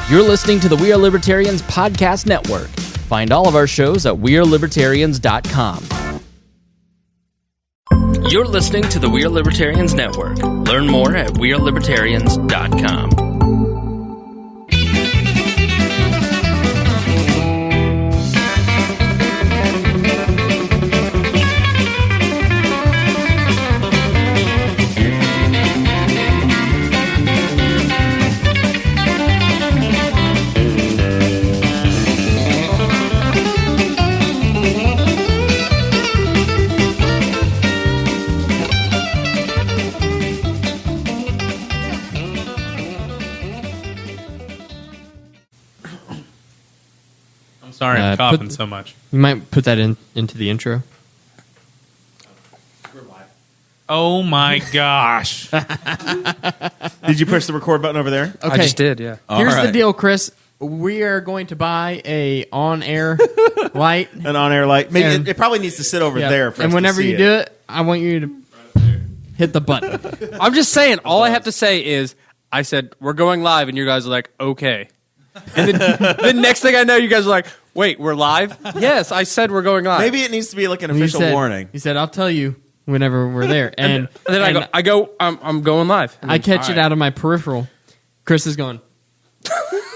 You're listening to the We Are Libertarians Podcast Network. Find all of our shows at wearelibertarians.com. You're listening to the We Are Libertarians Network. Learn more at wearelibertarians.com. Sorry, I'm coughing so much. You might put that into the intro. Oh my gosh. Did you push the record button over there? Okay. I just did, yeah. Here's the deal, Chris. We are going to buy a on-air light. An on-air light. Maybe it probably needs to sit over there for us and whenever to see you do it, I want you to hit the button. I'm just saying, all I have to say is, I said, we're going live, and you guys are like, okay. And then the next thing I know, you guys are like, wait, we're live? Yes, I said we're going live. Maybe it needs to be like an official warning. He said, I'll tell you whenever we're there. And then I'm going live. I catch it out of my peripheral. Chris is going.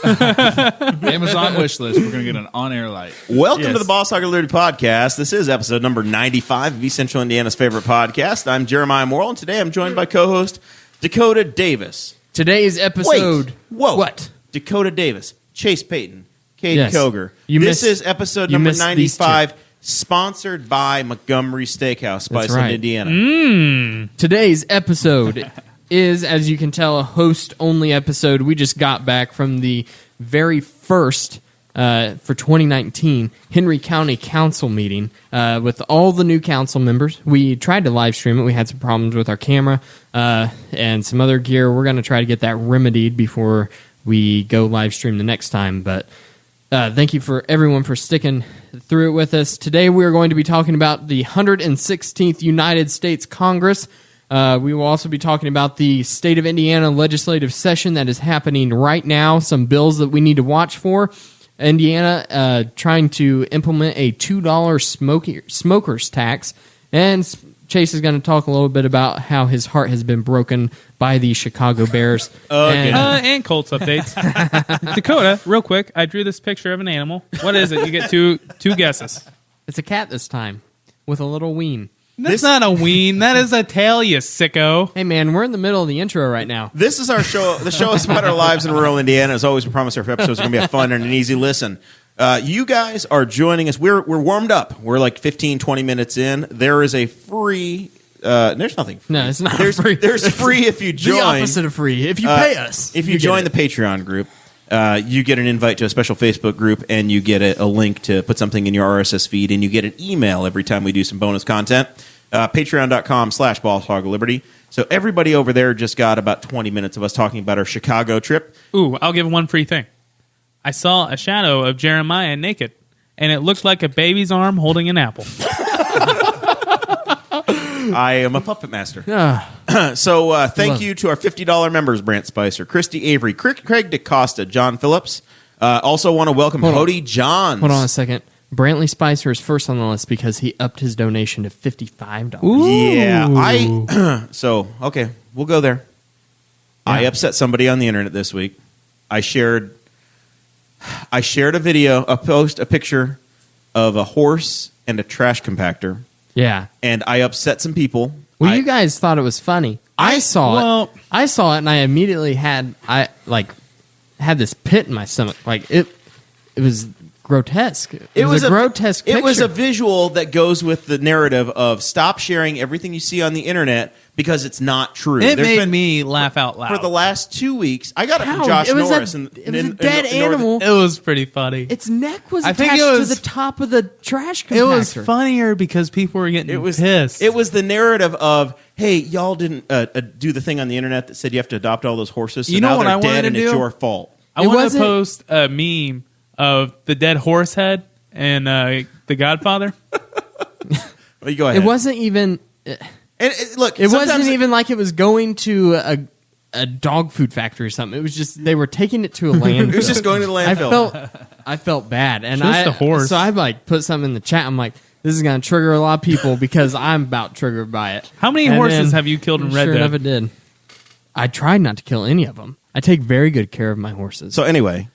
Amazon wish list. We're going to get an on-air light. Welcome to the Boss Hog of Liberty podcast. This is episode number 95 of East Central Indiana's favorite podcast. I'm Jeremiah Morrell, and today I'm joined by co-host Dakota Davis. Today's episode. Wait, whoa. What? Dakota Davis, Chase Peyton, Kade Koger. This is episode number 95, sponsored by Montgomery Steakhouse, Spiceland, Indiana. Today's episode is, as you can tell, a host-only episode. We just got back from the very first, for 2019, Henry County Council meeting with all the new council members. We tried to live stream it. We had some problems with our camera and some other gear. We're going to try to get that remedied before we go live stream the next time. But thank you for everyone for sticking through it with us. Today we are going to be talking about the 116th United States Congress. We will also be talking about the state of Indiana legislative session that is happening right now, some bills that we need to watch for. Indiana trying to implement a $2 smokers tax. And Chase is going to talk a little bit about how his heart has been broken by the Chicago Bears. And Colts updates. Dakota, real quick, I drew this picture of an animal. What is it? You get two guesses. It's a cat this time with a little ween. That's not a ween. That is a tail, you sicko. Hey, man, we're in the middle of the intro right now. This is our show. The show is about our lives in rural Indiana. As always, we promise our episodes are going to be a fun and an easy listen. You guys are joining us. We're warmed up. We're like 15, 20 minutes in. There is a free... there's nothing free. No, it's not free. There's free if you join. The opposite of free. If you pay us. If you join the Patreon group, you get an invite to a special Facebook group, and you get a link to put something in your RSS feed, and you get an email every time we do some bonus content. Patreon.com/BossHogLiberty. So everybody over there just got about 20 minutes of us talking about our Chicago trip. Ooh, I'll give one free thing. I saw a shadow of Jeremiah naked, and it looked like a baby's arm holding an apple. I am a puppet master. So thank you to our $50 members, Brant Spicer, Christy Avery, Craig DeCosta, John Phillips. Also want to welcome Hody Johns. Hold on a second. Brantley Spicer is first on the list because he upped his donation to $55. Ooh. Yeah, okay, we'll go there. Yeah. I upset somebody on the internet this week. I shared a video, a picture of a horse and a trash compactor. Yeah. And I upset some people. Well, you guys thought it was funny. I saw it, and I immediately had this pit in my stomach. Like it was grotesque. It was a grotesque picture. It was a visual that goes with the narrative of stop sharing everything you see on the internet because it's not true. It made me laugh out loud. For the last 2 weeks, I got it from Josh Norris. It was a dead animal. It was pretty funny. Its neck was attached to the top of the trash compactor. It was funnier because people were getting pissed. It was the narrative of, hey, y'all didn't do the thing on the internet that said you have to adopt all those horses, so now they're dead and it's your fault. I want to post a meme of the dead horse head and The Godfather. Well, you go ahead. It wasn't even... Look, it wasn't even like it was going to a dog food factory or something. It was just they were taking it to a landfill. It was just going to the landfill. I felt bad, and Just a horse. So I like put something in the chat. I'm like, this is going to trigger a lot of people because I'm about triggered by it. How many And horses then, have you killed in Red Sure Dead? enough, it did. I tried not to kill any of them. I take very good care of my horses. So anyway,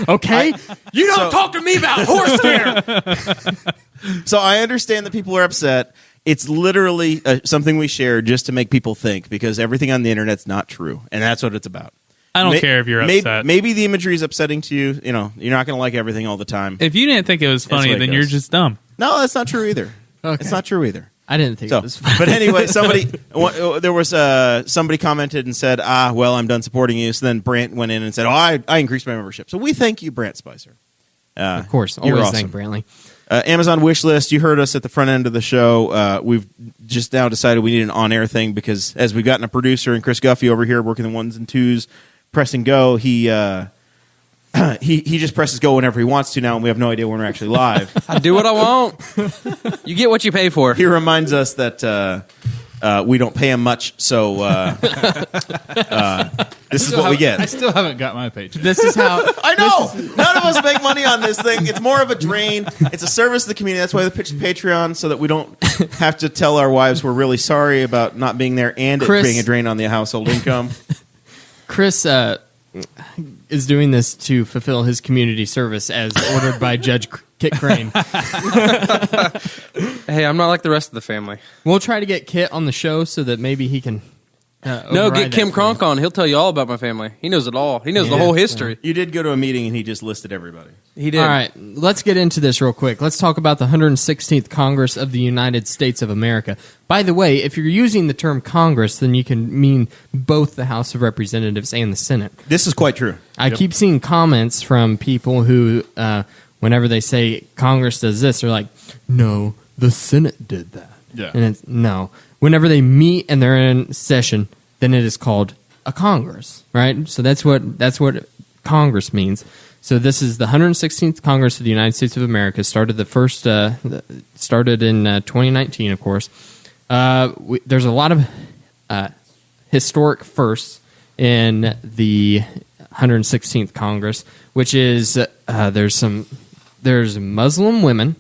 okay, you don't talk to me about horse care. so I understand that people are upset. It's literally something we share just to make people think, because everything on the internet's not true, and that's what it's about. I don't care if you're upset. Maybe the imagery is upsetting to you. You know, you're not going to like everything all the time. If you didn't think it was funny, the way it then goes. you're just dumb. No, that's not true either. Okay. It's not true either. I didn't think it was funny. But anyway, there was somebody commented and said, well, I'm done supporting you. So then Brant went in and said, I increased my membership. So we thank you, Brant Spicer. Of course, you're always awesome. thank Brantley. Amazon wish list. You heard us at the front end of the show. We've just now decided we need an on-air thing because as we've gotten a producer and Chris Guffey over here working the ones and twos, pressing go, he just presses go whenever he wants to now, and we have no idea when we're actually live. I do what I want. You get what you pay for. He reminds us that we don't pay him much, so this is what we I get. still haven't got my paycheck. This is how I know! None of us make money on this thing. It's more of a drain. It's a service to the community. That's why they pitched Patreon, so that we don't have to tell our wives we're really sorry about not being there and Chris- it being a drain on the household income. Chris is doing this to fulfill his community service as ordered by Judge Kit Crane. Hey, I'm not like the rest of the family. We'll try to get Kit on the show so that maybe he can. No, override get that Kim for Kronk on. He'll tell you all about my family. He knows it all. He knows the whole history. You did go to a meeting and he just listed everybody. He did. All right, let's get into this real quick. Let's talk about the 116th Congress of the United States of America. By the way, if you're using the term Congress, then you can mean both the House of Representatives and the Senate. This is quite true. I keep seeing comments from people who, whenever they say Congress does this, they're like, no, the Senate did that. Yeah. And it's, no. Whenever they meet and they're in session, then it is called a Congress, right? So that's what Congress means. So this is the 116th Congress of the United States of America. Started in 2019, of course. There's a lot of historic firsts in the 116th Congress, which is there's Muslim women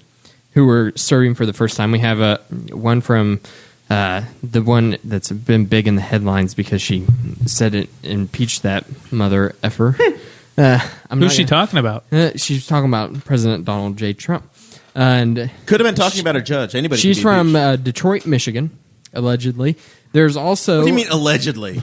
who were serving for the first time. We have one from the one that's been big in the headlines because she said it impeached that mother effer. Who's she talking about? She's talking about President Donald J. Trump. And Could have been talking about a judge. Anybody. she's could be from impeached. Detroit, Michigan, allegedly. There's also What do you mean allegedly?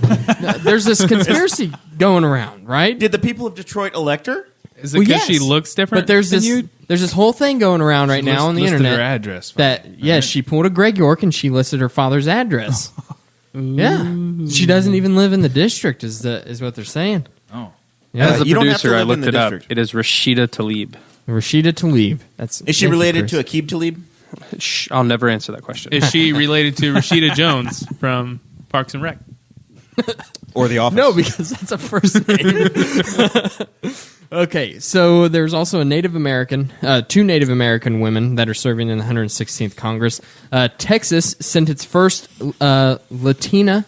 there's this conspiracy going around, right? Did the people of Detroit elect her? Is it because she looks different? But there's than this you? there's this whole thing going around right now on the Listed internet her address. that yes, she pulled a Greg York and she listed her father's address. Yeah, she doesn't even live in the district, is what they're saying. Oh. Yeah, As the You don't have to producer, I live in looked the it up. district. It is Rashida Tlaib. Rashida Tlaib. That's Is she related to Aqib Talib? Shh, I'll never answer that question. Is she related to Rashida Jones from Parks and Rec? Or the office? No, because that's a first name. Okay, so there's also a Native American, two Native American women that are serving in the 116th Congress. Texas sent its first Latina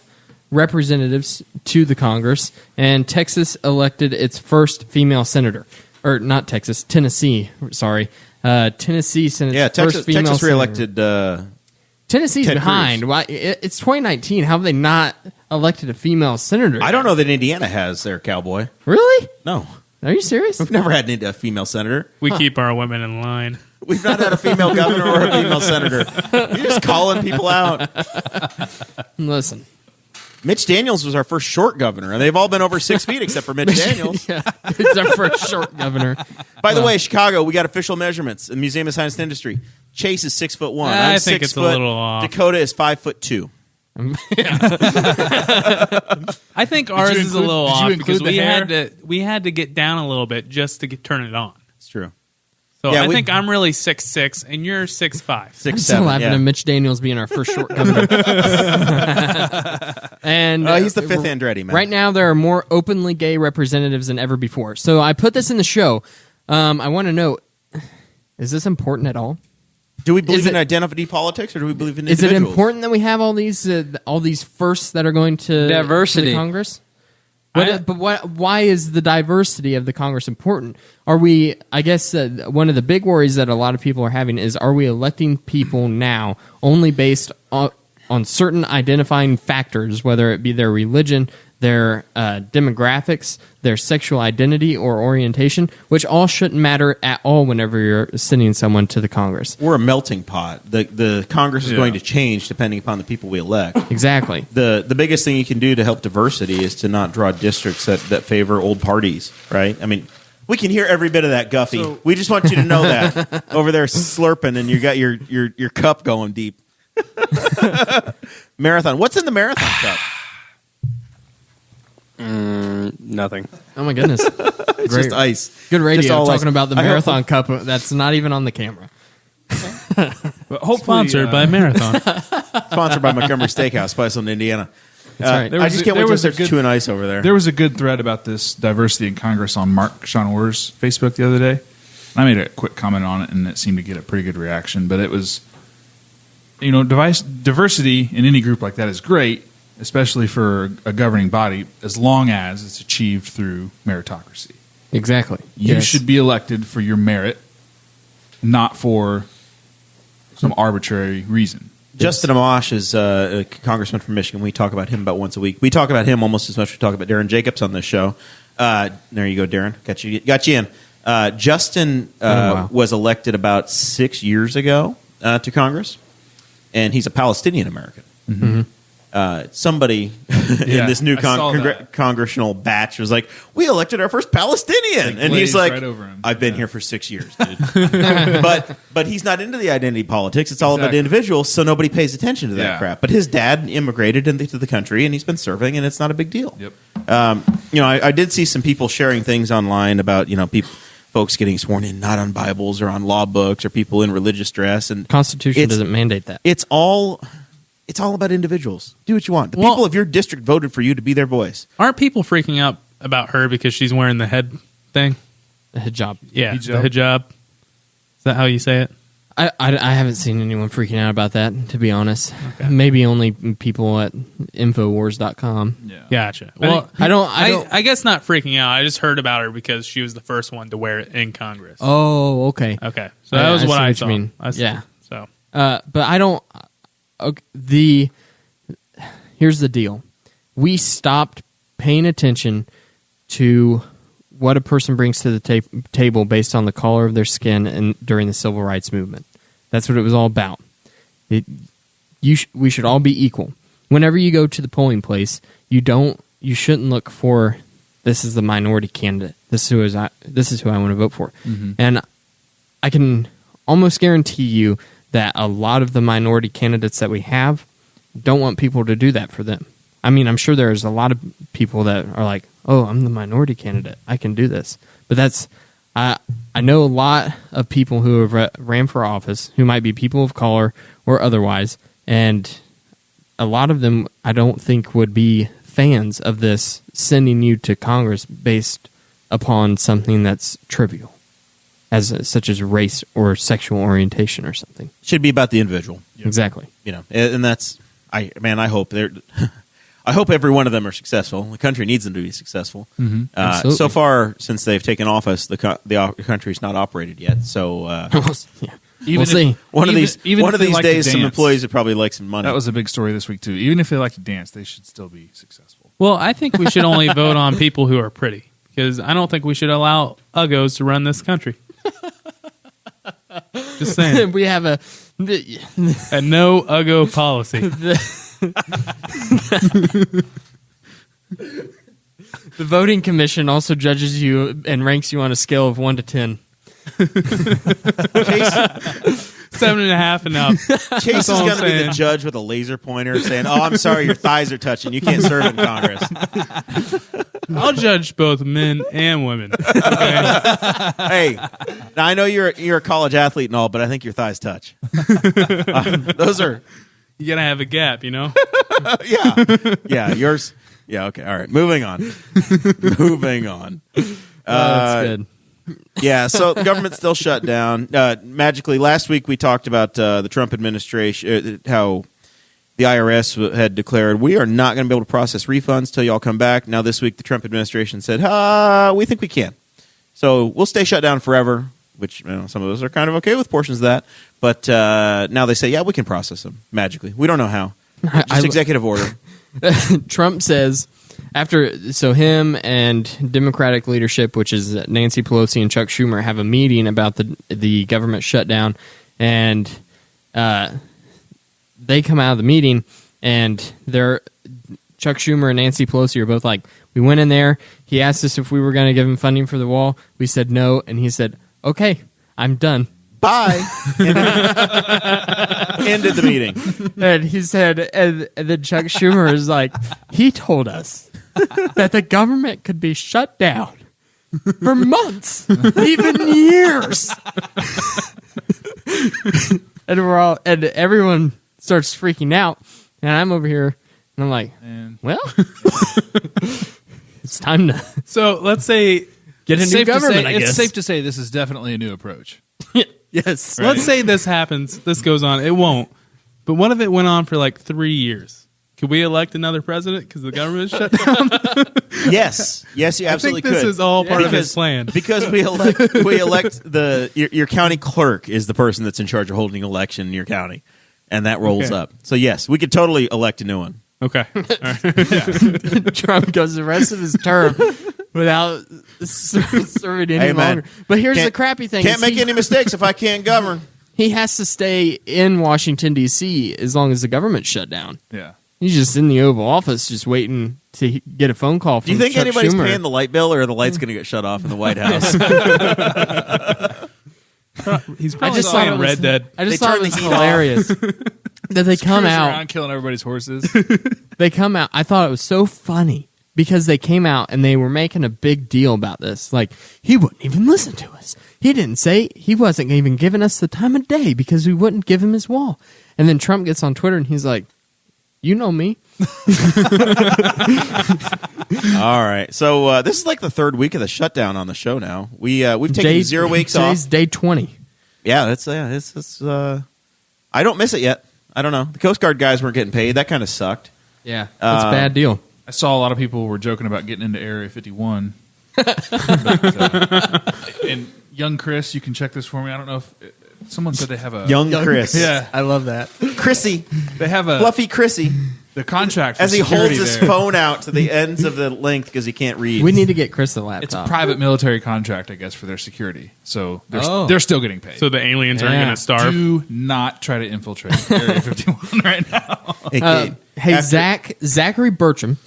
representatives to the Congress, and Texas elected its first female senator. Or not Texas, Tennessee. Sorry, Tennessee sent its first female Texas senator. reelected. Tennessee's Ted behind. Cruz. Why? It's 2019. How have they not elected a female senator? I don't know that Indiana has their cowboy. Really? No, Are you serious? we've never had a female senator. We keep our women in line. We've not had a female governor or a female senator. You're just calling people out. Listen. Mitch Daniels was our first short governor, and they've all been over 6 feet except for Mitch Daniels. Yeah, it's our first short governor. By the way, Chicago, we got official measurements in the Museum of Science and Industry. Chase is 6'1". I I'm think 6 it's a foot. little off. Dakota is 5'2". I think ours is a include- little did you off include because the we had to get down a little bit just to turn it on. It's true. So Yeah, I we- think I'm really 6'6", and you're 6'5". 6'7". I'm still laughing yeah. at Mitch Daniels being our first short governor. And He's the fifth Andretti, man. right now, there are more openly gay representatives than ever before. So I put this in the show. I want to know, is this important at all? Do we believe in identity politics, or do we believe in Is individuals? it important that we have all these firsts that are going to Diversity. to the Congress? Why is the diversity of the Congress important? Are we? I guess one of the big worries that a lot of people are having is: are we electing people now only based on certain identifying factors, whether it be their religion, their demographics, their sexual identity or orientation, which all shouldn't matter at all whenever you're sending someone to the Congress? We're a melting pot. The Congress is going to change depending upon the people we elect. Exactly. The biggest thing you can do to help diversity is to not draw districts that favor old parties, right? I mean, we can hear every bit of that, Guffey. We just want you to know that over there slurping, and you got your cup going deep. Marathon. What's in the Marathon cup? Nothing. Oh my goodness. It's just ice. Good radio Just all talking ice. about the I hope- Marathon Cup that's not even on the camera. But hopefully, Sponsored by Marathon. Sponsored by Montgomery Steakhouse, Spiceland, Indiana. That's right. I just can't wait there till was a there's good- chewing ice over there. there was a good thread about this diversity in Congress on Mark Sean Orr's Facebook the other day. I made a quick comment on it, and it seemed to get a pretty good reaction. But it was, diversity in any group like that is great, especially for a governing body, as long as it's achieved through meritocracy. Exactly. You Yes. should be elected for your merit, not for some arbitrary reason. Justin Amash is a congressman from Michigan. We talk about him about once a week. We talk about him almost as much as we talk about Darren Jacobs on this show. There you go, Darren. Got you in. Justin wow. was elected about 6 years ago to Congress, and he's a Palestinian American. Mm-hmm. Somebody in Yeah, this new I saw that. congressional batch was like, "We elected our first Palestinian," and he's glazed like, right over him. "I've been Yeah. here for 6 years, dude." but he's not into the identity politics. It's all about Exactly. individuals, so nobody pays attention to that Yeah. crap. But his dad immigrated into the country, and he's been serving, and it's not a big deal. Yep. I did see some people sharing things online about folks getting sworn in not on Bibles or on law books or people in religious dress, and Constitution It's- doesn't mandate that. it's all about individuals. Do what you want. The Well- people of your district voted for you to be their voice. Aren't people freaking out about her because she's wearing the head thing? The hijab. Yeah, Hijab. the hijab. Is that how you say it? I haven't seen anyone freaking out about that, to be honest. Maybe only people at Infowars.com. Yeah. Gotcha. Well, I don't. I guess not freaking out. I just heard about her because she was the first one to wear it in Congress. Oh, okay. Okay, so that was I what see I what saw. you mean. I see. Yeah. So But I don't. Okay, here's the deal. We stopped paying attention to what a person brings to the table based on the color of their skin and during the civil rights movement. That's what it was all about. We should all be equal. Whenever you go to the polling place, you shouldn't look for, this is the minority candidate. This is who I want to vote for. Mm-hmm. And I can almost guarantee you that a lot of the minority candidates that we have don't want people to do that for them. I mean, I'm sure there's a lot of people that are like, oh, I'm the minority candidate. I can do this. But that's, I know a lot of people who have ran for office who might be people of color or otherwise, and a lot of them I don't think would be fans of this sending you to Congress based upon something that's trivial, such as race or sexual orientation or something. Should be about the individual, Exactly. and that's I hope they're. I hope every one of them are successful. The country needs them to be successful. Absolutely. So far, since they've taken office, the country's not operated yet. So Yeah. Even We'll see. one of these even if they like to days, some dance. employees would probably like some money. That was a big story this week too. Even if they like to dance, they should still be successful. well, I think we should only vote on people who are pretty because I don't think we should allow uggos to run this country. Just saying. We have a No uggo policy. the voting commission also judges you and ranks you on a scale of 1 to 10. Chase, 7.5 and up. Chase is all I'm going to be the saying. judge with a laser pointer saying, "Oh, I'm sorry, your thighs are touching. You can't serve in Congress." I'll judge both men and women. Okay? Hey, now I know you're a college athlete and all, but I think your thighs touch. Those are, You gotta have a gap, you know. yeah, yours. Yeah, okay, all right. Moving on. That's good. Yeah, so the government's still shut down. Magically, last week we talked about the Trump administration, how the IRS had declared, we are not going to be able to process refunds till y'all come back. Now this week the Trump administration said, we think we can. So we'll stay shut down forever, which some of us are kind of okay with portions of that. But now they say, yeah, we can process them magically. We don't know how. Just executive order. Trump says, so him and Democratic leadership, which is Nancy Pelosi and Chuck Schumer, have a meeting about the government shutdown, and they come out of the meeting, and Chuck Schumer and Nancy Pelosi are both like, we went in there, he asked us if we were going to give him funding for the wall, we said no, and he said, okay, I'm done. Bye. Ended the meeting. And he said, and then Chuck Schumer is like, he told us that the government could be shut down for months, even years. And everyone starts freaking out, and I'm over here, and I'm like, well, it's time to. So let's say get a new government. I guess it's safe to say this is definitely a new approach. Yes. Right. Let's say this happens. This goes on. It won't. But what if it went on for like 3 years? Could we elect another president because the government is shut down? Yes, you absolutely could. This is all part of his plan. Because we elect your county clerk is the person that's in charge of holding election in your county, and that rolls up. So yes, we could totally elect a new one. Okay. All right. Trump goes the rest of his term without serving any longer. But here's the crappy thing: can't make any mistakes if I can't govern. He has to stay in Washington D.C. as long as the government's shut down. Yeah. He's just in the Oval Office, just waiting to get a phone call from Do you think Chuck anybody's Schumer. paying the light bill, or are the lights going to get shut off in the White House? He's probably playing Red Dead. I just They thought turn it was the heat hilarious that they come Cruising out. around killing everybody's horses. They come out. I thought it was so funny because they came out and they were making a big deal about this. Like, he wouldn't even listen to us. He didn't say he wasn't even giving us the time of day because we wouldn't give him his wall. And then Trump gets on Twitter and he's like, you know me. All right. So this is like the third week of the shutdown on the show now. We've taken 0 weeks off. Today's day 20. Yeah, it's I don't miss it yet. I don't know. The Coast Guard guys weren't getting paid. That kind of sucked. Yeah, that's a bad deal. I saw a lot of people were joking about getting into Area 51. And young Chris, you can check this for me. I don't know if someone said they have a Young Chris. Yeah, I love that. Chrissy. they have a Fluffy Chrissy. the contract for As he holds security his there. phone out to the ends of the length because he can't read. We need to get Chris the It's laptop. a private military contract, I guess, for their security. So they're, Oh. they're still getting paid. So the aliens aren't Yeah. going to starve. do not try to infiltrate Area 51 right now. Hey, Kate, Hey, after- Zachary Bertram,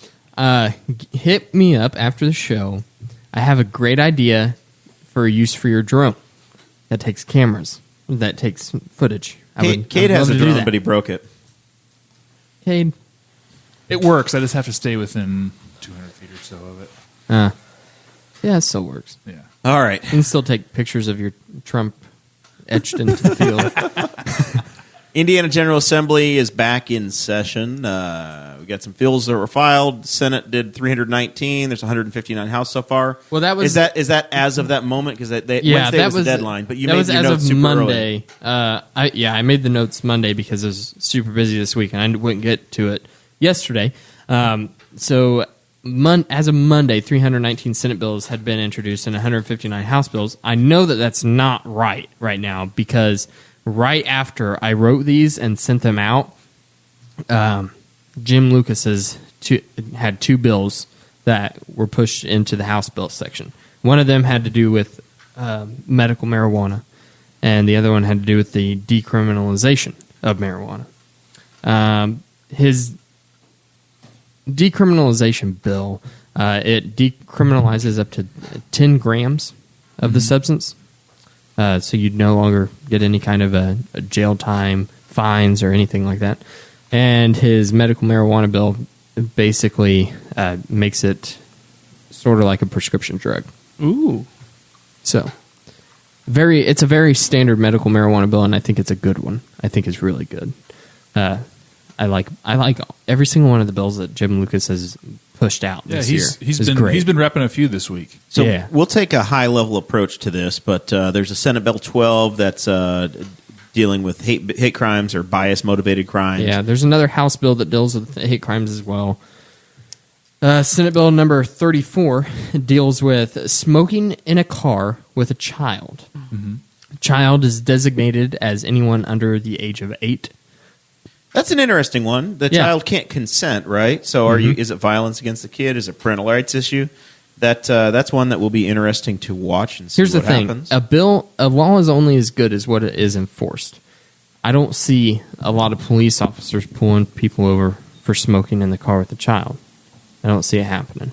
hit me up after the show. I have a great idea for a use for your drone that takes cameras, that takes footage. Cade has a drone, but he broke it. Cade. It works. I just have to stay within 200 feet or so of it. Yeah, it still works. Yeah. All right. You can still take pictures of your Trump etched into the field. Indiana General Assembly is back in session. We got some bills that were filed. Senate did 319. There's 159 House so far. Well, that was is that as of that moment? Because Wednesday that was the deadline. But you that made was your as notes of super Monday. early. I made the notes Monday because I was super busy this week and I wouldn't get to it yesterday. So as of Monday, 319 Senate bills had been introduced and 159 House bills. I know that that's not right now because right after I wrote these and sent them out, Jim Lucas had two bills that were pushed into the House bill section. One of them had to do with medical marijuana, and the other one had to do with the decriminalization of marijuana. His decriminalization bill, it decriminalizes up to 10 grams of the substance. So you'd no longer get any kind of a jail time, fines, or anything like that. And his medical marijuana bill basically makes it sort of like a prescription drug. Ooh. So it's a very standard medical marijuana bill, and I think it's a good one. I think it's really good. I like every single one of the bills that Jim Lucas has pushed out this year. He's It was been great. he's been repping a few this week. So Yeah. we'll take a high-level approach to this, but there's a Senate Bill 12 that's dealing with hate crimes or bias-motivated crimes. Yeah, there's another House bill that deals with hate crimes as well. Senate Bill number 34 deals with smoking in a car with a child. Mm-hmm. Child is designated as anyone under the age of 8. That's an interesting one. The Yeah. child can't consent, right? So is it violence against the kid? Is it a parental rights issue? That's one that will be interesting to watch and see Here's the what thing: happens. a law is only as good as what it is enforced. I don't see a lot of police officers pulling people over for smoking in the car with a child. I don't see it happening.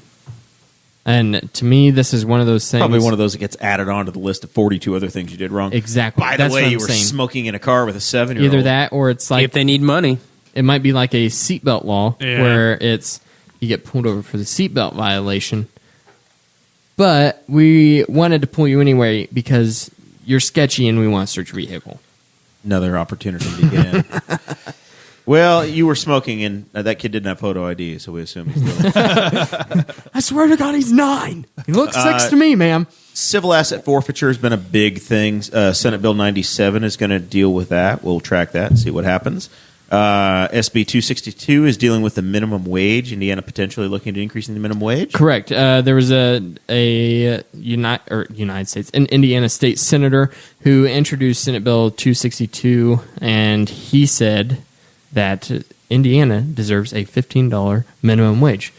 And to me, this is one of those things. Probably one of those that gets added onto the list of 42 other things you did wrong. Exactly. By the That's what way, I'm you were saying. smoking in a car with a 7-year-old. Either that, or it's like if they need money. it might be like a seatbelt law Yeah. where it's you get pulled over for the seatbelt violation. But we wanted to pull you anyway because you're sketchy and we want to search your vehicle. Another opportunity to get in. Well, you were smoking, and that kid didn't have photo ID, so we assume he's still. I swear to God, he's 9. He looks 6 to me, ma'am. Civil asset forfeiture has been a big thing. Senate Bill 97 is going to deal with that. We'll track that and see what happens. SB 262 is dealing with the minimum wage. Indiana potentially looking at increasing the minimum wage. Correct. There was an Indiana state senator who introduced Senate Bill 262, and he said that Indiana deserves a $15 minimum wage.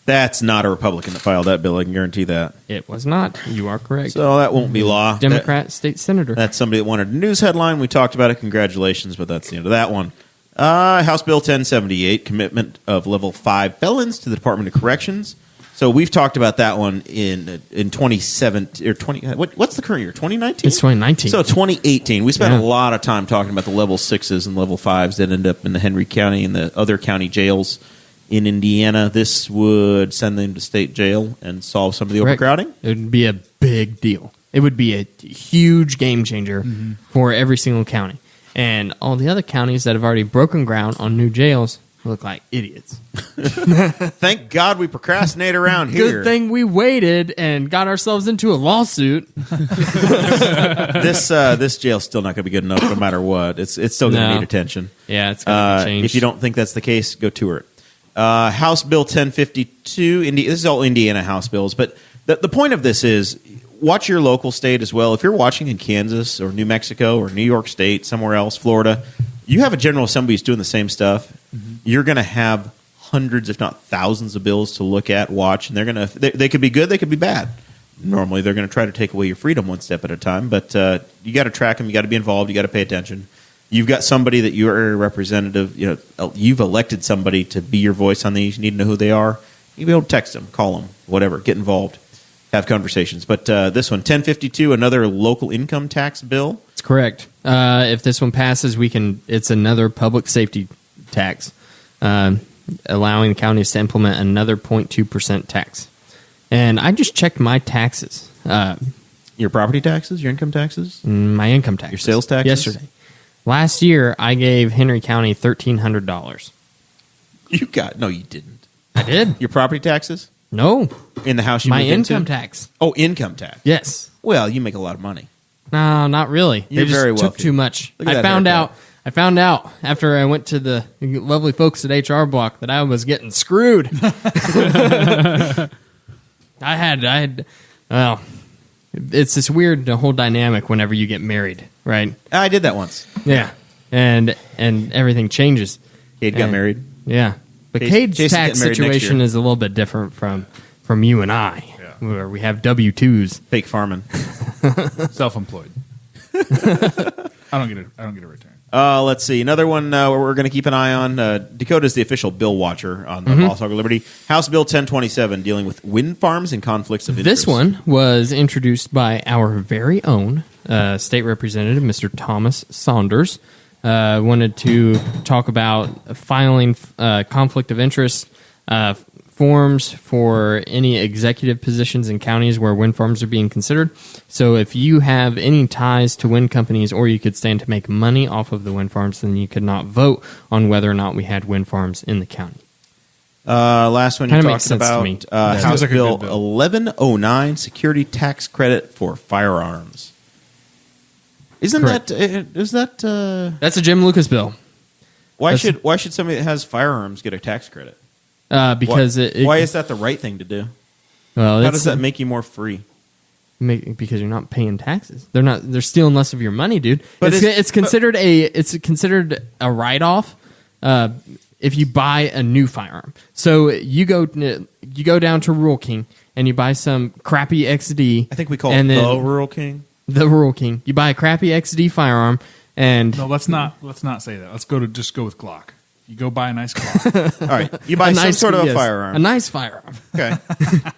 That's not a Republican that filed that bill. I can guarantee that. It was not. You are correct. So that won't be law. Democrat state senator. That's somebody that wanted a news headline. We talked about it. Congratulations, but that's the end of that one. House Bill 1078, commitment of level 5 felons to the Department of Corrections. So we've talked about that one in 2017 or 20. What's the current year? 2019. It's 2019. So 2018. We spent Yeah. a lot of time talking about the level 6s and level 5s that end up in the Henry County and the other county jails in Indiana. This would send them to state jail and solve some of the Correct. overcrowding. It would be a big deal. It would be a huge game changer for every single county. And all the other counties that have already broken ground on new jails look like idiots. Thank God we procrastinate around here. Good thing we waited and got ourselves into a lawsuit. This jail's still not going to be good enough no matter what. It's still going to No. need attention. Yeah, it's going to be changed. If you don't think that's the case, go tour it. House Bill 1052. This is all Indiana House bills, but the point of this is watch your local state as well. If you're watching in Kansas or New Mexico or New York State, somewhere else, Florida, you have a General Assembly who's doing the same stuff. Mm-hmm. You're going to have hundreds, if not thousands, of bills to look at, watch, and they could be good, they could be bad. Normally, they're going to try to take away your freedom one step at a time, but you got to track them. You got to be involved. You got to pay attention. You've got somebody that you're a representative. You've elected somebody to be your voice on these. You need to know who they are. You'll be able to text them, call them, whatever. Get involved, have conversations. But this one, 1052, another local income tax bill. It's correct. If this one passes, it's another public safety tax, allowing counties to implement another 0.2% tax. And I just checked my taxes. Your property taxes, your income taxes, My income tax. your sales taxes. Yesterday. Last year, I gave Henry County $1,300. You didn't. I did. Your property taxes No. in the house you My moved into? income tax. Oh, income tax. Yes. Well, you make a lot of money. No, not really. You're They just very took wealthy. too much. Look at I that found haircut. out after I went to the lovely folks at HR Block that I was getting screwed. I had well, it's this weird whole dynamic whenever you get married, right? I did that once. Yeah. And everything changes. Kade got And- married. Yeah. But Jason's Cade's tax getting married next situation year. is a little bit different from you and I, where we have W-2s. Fake farming. Self-employed. I don't get a return. Let's see. Another one where we're going to keep an eye on. Dakota's the official bill watcher on the Mm-hmm. Boss Hog of Liberty. House Bill 1027 dealing with wind farms and conflicts of interest. This one was introduced by our very own state representative, Mr. Thomas Saunders. Wanted to talk about filing conflict of interest forms for any executive positions in counties where wind farms are being considered. So if you have any ties to wind companies or you could stand to make money off of the wind farms, then you could not vote on whether or not we had wind farms in the county. Last one you Kinda makes talked sense to about, me. House Sounds like a Bill good bill. 1109, security tax credit for firearms. Isn't Correct. is that That's a Jim Lucas bill. why That's- should somebody that has firearms get a tax credit? Because why is that the right thing to do? well, How it's, does that make you more free? because you're not paying taxes. They're stealing less of your money, dude. But It's considered a write off if you buy a new firearm. So you go down to Rural King and you buy some crappy XD. I think we call and it then the Rural King. the Rural King. You buy a crappy XD firearm and No, let's not say that. Let's just go with Glock. You go buy a nice Glock. All right, you buy some sort of a firearm. a nice firearm. Okay,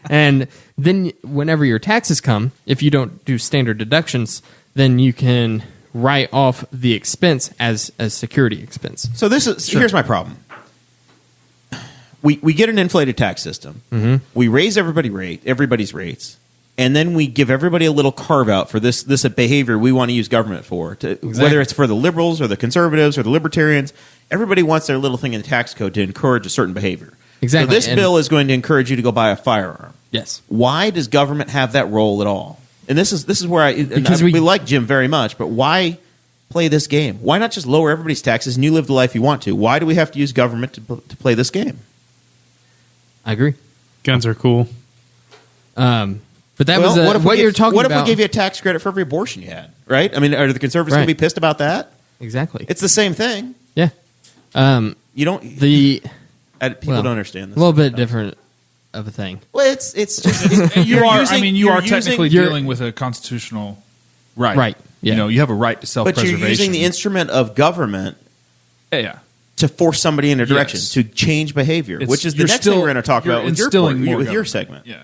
And then whenever your taxes come, if you don't do standard deductions, then you can write off the expense as a security expense. so here's my problem. We get an inflated tax system. Mm-hmm. We raise everybody's rates, and then we give everybody a little carve out for this behavior we want to use government for. Whether it's for the liberals or the conservatives or the libertarians, everybody wants their little thing in the tax code to encourage a certain behavior. Exactly. So this And- bill is going to encourage you to go buy a firearm. Yes. Why does government have that role at all? And this is where Because we we like Jim very much, but why play this game? Why not just lower everybody's taxes and you live the life you want to? Why do we have to use government to play this game? I agree. Guns are cool. But that Well, was what you're talking What about. if we gave you a tax credit for every abortion you had? Right? I mean, are the conservatives going Right. to be pissed about that? Exactly. It's the same thing. Yeah. You don't. The People well, don't understand this. a little bit different of a thing. Well, it's just you you're are. using- I mean, you you're are technically you're- dealing with a constitutional right. Right, yeah. You know, you have a right to but self-preservation. you're using the instrument of government yeah. to force somebody in a direction Yes. to change behavior, It's- which is the you're next still- thing we're going to talk you're about with your instilling point, more with your government. segment. Yeah.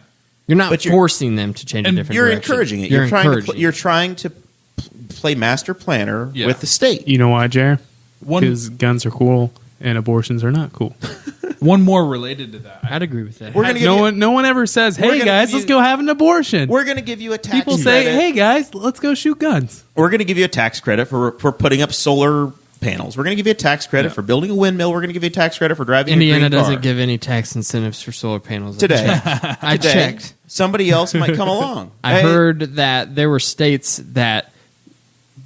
You're not But you're- forcing them to change a and different You're direction. encouraging it. You're You're trying to play master planner Yeah. with the state. You know why, Jer? One Because guns are cool and abortions are not cool. one more related to that. I'd agree with that. We're gonna give you- No one ever says, We're "Hey gonna guys, give let's you- go have an abortion." We're going to give you a tax People credit. say, "Hey guys, let's go shoot guns." We're going to give you a tax credit for putting up solar panels. We're going to give you a tax credit Yeah. for building a windmill. We're going to give you a tax credit for driving a Indiana green car. doesn't give any tax incentives for solar panels. Today. I Today, checked. Somebody else might come along. I Hey, heard that there were states that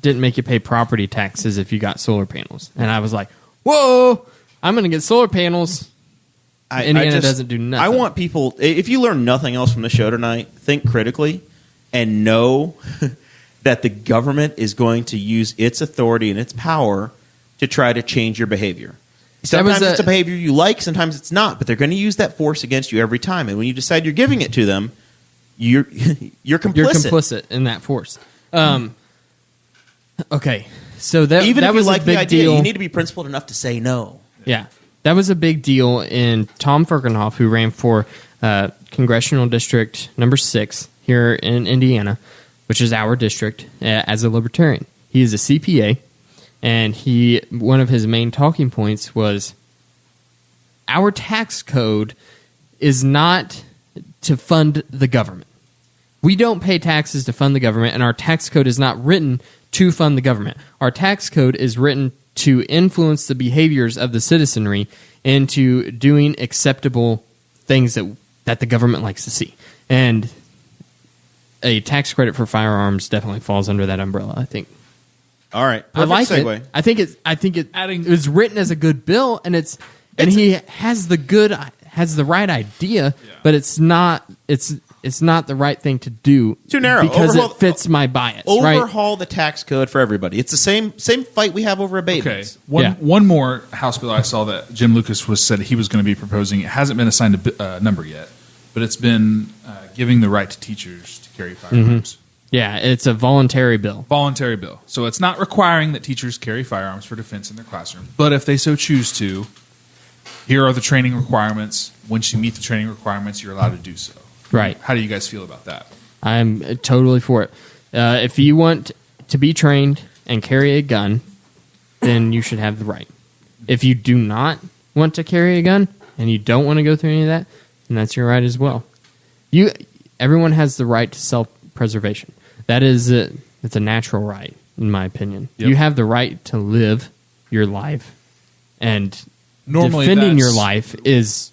didn't make you pay property taxes if you got solar panels, and I was like, "Whoa, I'm going to get solar panels." Indiana doesn't do nothing. I want people, if you learn nothing else from the show tonight, think critically and know that the government is going to use its authority and its power to try to change your behavior. Sometimes it's a behavior you like, sometimes it's not, but they're going to use that force against you every time. And when you decide you're giving it to them, you're complicit. You're complicit in that force. Okay, so that Even that if was you a like big the idea, deal. you need to be principled enough to say no. Yeah, that was a big deal in Tom Fergenhoff, who ran for Congressional District number 6 here in Indiana, which is our district, as a libertarian. He is a CPA, and one of his main talking points was our tax code is not to fund the government. We don't pay taxes to fund the government, and our tax code is not written to fund the government. Our tax code is written to influence the behaviors of the citizenry into doing acceptable things that the government likes to see. And a tax credit for firearms definitely falls under that umbrella, I think. All right. I like segue. it. I think it Adding- it was written as a good bill, and he has the right idea, but it's not the right thing to do. Too narrow. because Overhaul- it fits my bias. Right? Overhaul the tax code for everybody. It's the same fight we have over Okay. abatements. One more House bill I saw that Jim Lucas said he was going to be proposing. It hasn't been assigned a number yet, but it's been giving the right to teachers to carry firearms. Yeah, it's a voluntary bill. Voluntary bill. So it's not requiring that teachers carry firearms for defense in their classroom. But if they so choose to, here are the training requirements. Once you meet the training requirements, you're allowed to do so. Right. How do you guys feel about that? I'm totally for it. If you want to be trained and carry a gun, then you should have the right. If you do not want to carry a gun and you don't want to go through any of that, then that's your right as well. Everyone has the right to self-preservation. That is it's a natural right, in my opinion. Yep. You have the right to live your life, and Normally defending your that's- life is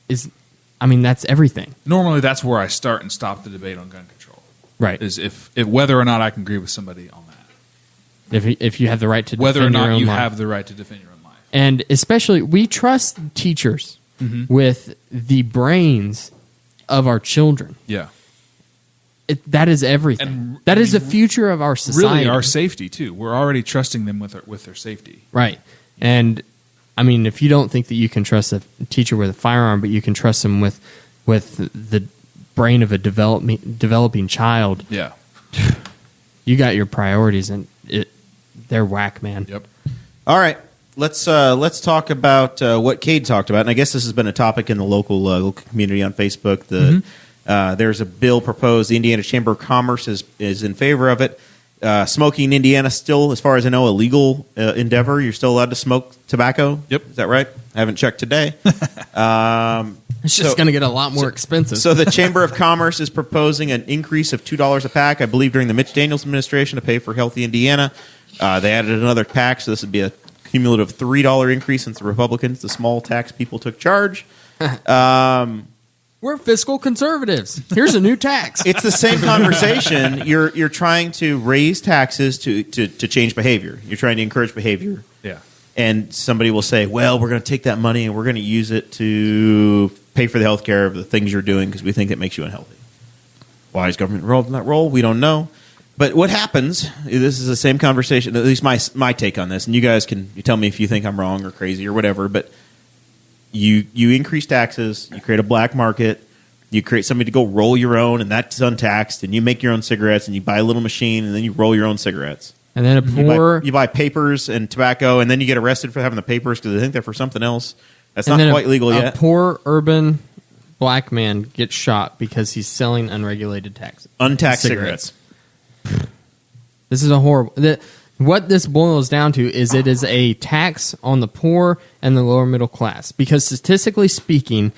that's everything. Normally, that's where I start and stop the debate on gun control. Right. Is if whether or not I can agree with somebody on that. If you have the right to Whether or defend your not own you life. have the right to defend your own life. And especially, we trust teachers with the brains of our children. Yeah. That is everything. That is the future of our society. Really, our safety, too. We're already trusting them with their safety. Right. And, if you don't think that you can trust a teacher with a firearm, but you can trust them with the brain of a developing child, Yeah. you got your priorities, and they're whack, man. Yep. All right. Let's talk about what Kade talked about, and I guess this has been a topic in the local community on Facebook. There's a bill proposed. The Indiana Chamber of Commerce is in favor of it. Smoking in Indiana still, as far as I know, a legal endeavor. You're still allowed to smoke tobacco. Yep. Is that right? I haven't checked today. It's just going to get a lot more expensive. So the Chamber of Commerce is proposing an increase of $2 a pack, I believe, during the Mitch Daniels administration to pay for Healthy Indiana. They added another pack, so this would be a cumulative $3 increase since the Republicans, the small tax people, took charge. We're fiscal conservatives. Here's a new tax. It's the same conversation. You're trying to raise taxes to change behavior. You're trying to encourage behavior. Yeah. And somebody will say, well, we're going to take that money and we're going to use it to pay for the health care of the things you're doing because we think it makes you unhealthy. Why is government involved in that role? We don't know. But what happens, this is the same conversation, at least my take on this, and you guys can tell me if you think I'm wrong or crazy or whatever, but you increase taxes, you create a black market, you create somebody to go roll your own, and that's untaxed, and you make your own cigarettes, and you buy a little machine, and then you roll your own cigarettes. And then You buy papers and tobacco, and then you get arrested for having the papers because they think they're for something else. That's not quite legal yet. A poor urban black man gets shot because he's selling unregulated Untaxed cigarettes. This is a horrible... What this boils down to is it is a tax on the poor and the lower middle class. Because statistically speaking,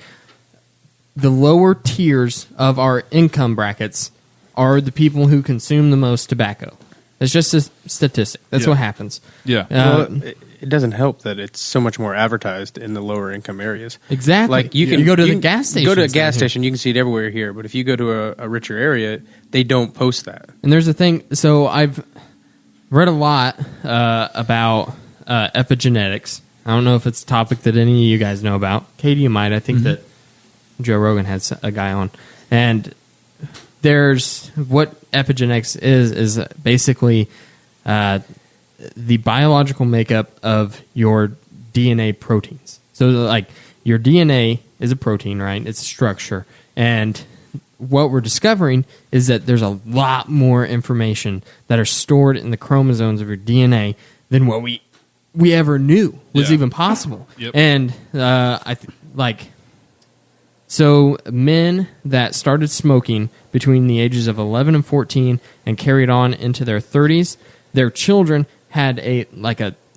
the lower tiers of our income brackets are the people who consume the most tobacco. It's just a statistic. That's what happens. Yeah. It doesn't help that it's so much more advertised in the lower income areas. Exactly. Like you go to the gas station. Go to a gas station, you can see it everywhere here. But if you go to a richer area, they don't post that. And there's a thing. So I've read a lot about epigenetics. I don't know if it's a topic that any of you guys know about. Katie, you might. I think that Joe Rogan had a guy on. And there's what epigenetics is basically the biological makeup of your DNA proteins. So like your DNA is a protein, right? It's a structure. And what we're discovering is that there's a lot more information that are stored in the chromosomes of your DNA than what we ever knew was even possible. Yep. And so men that started smoking between the ages of 11 and 14 and carried on into their 30s, their children had a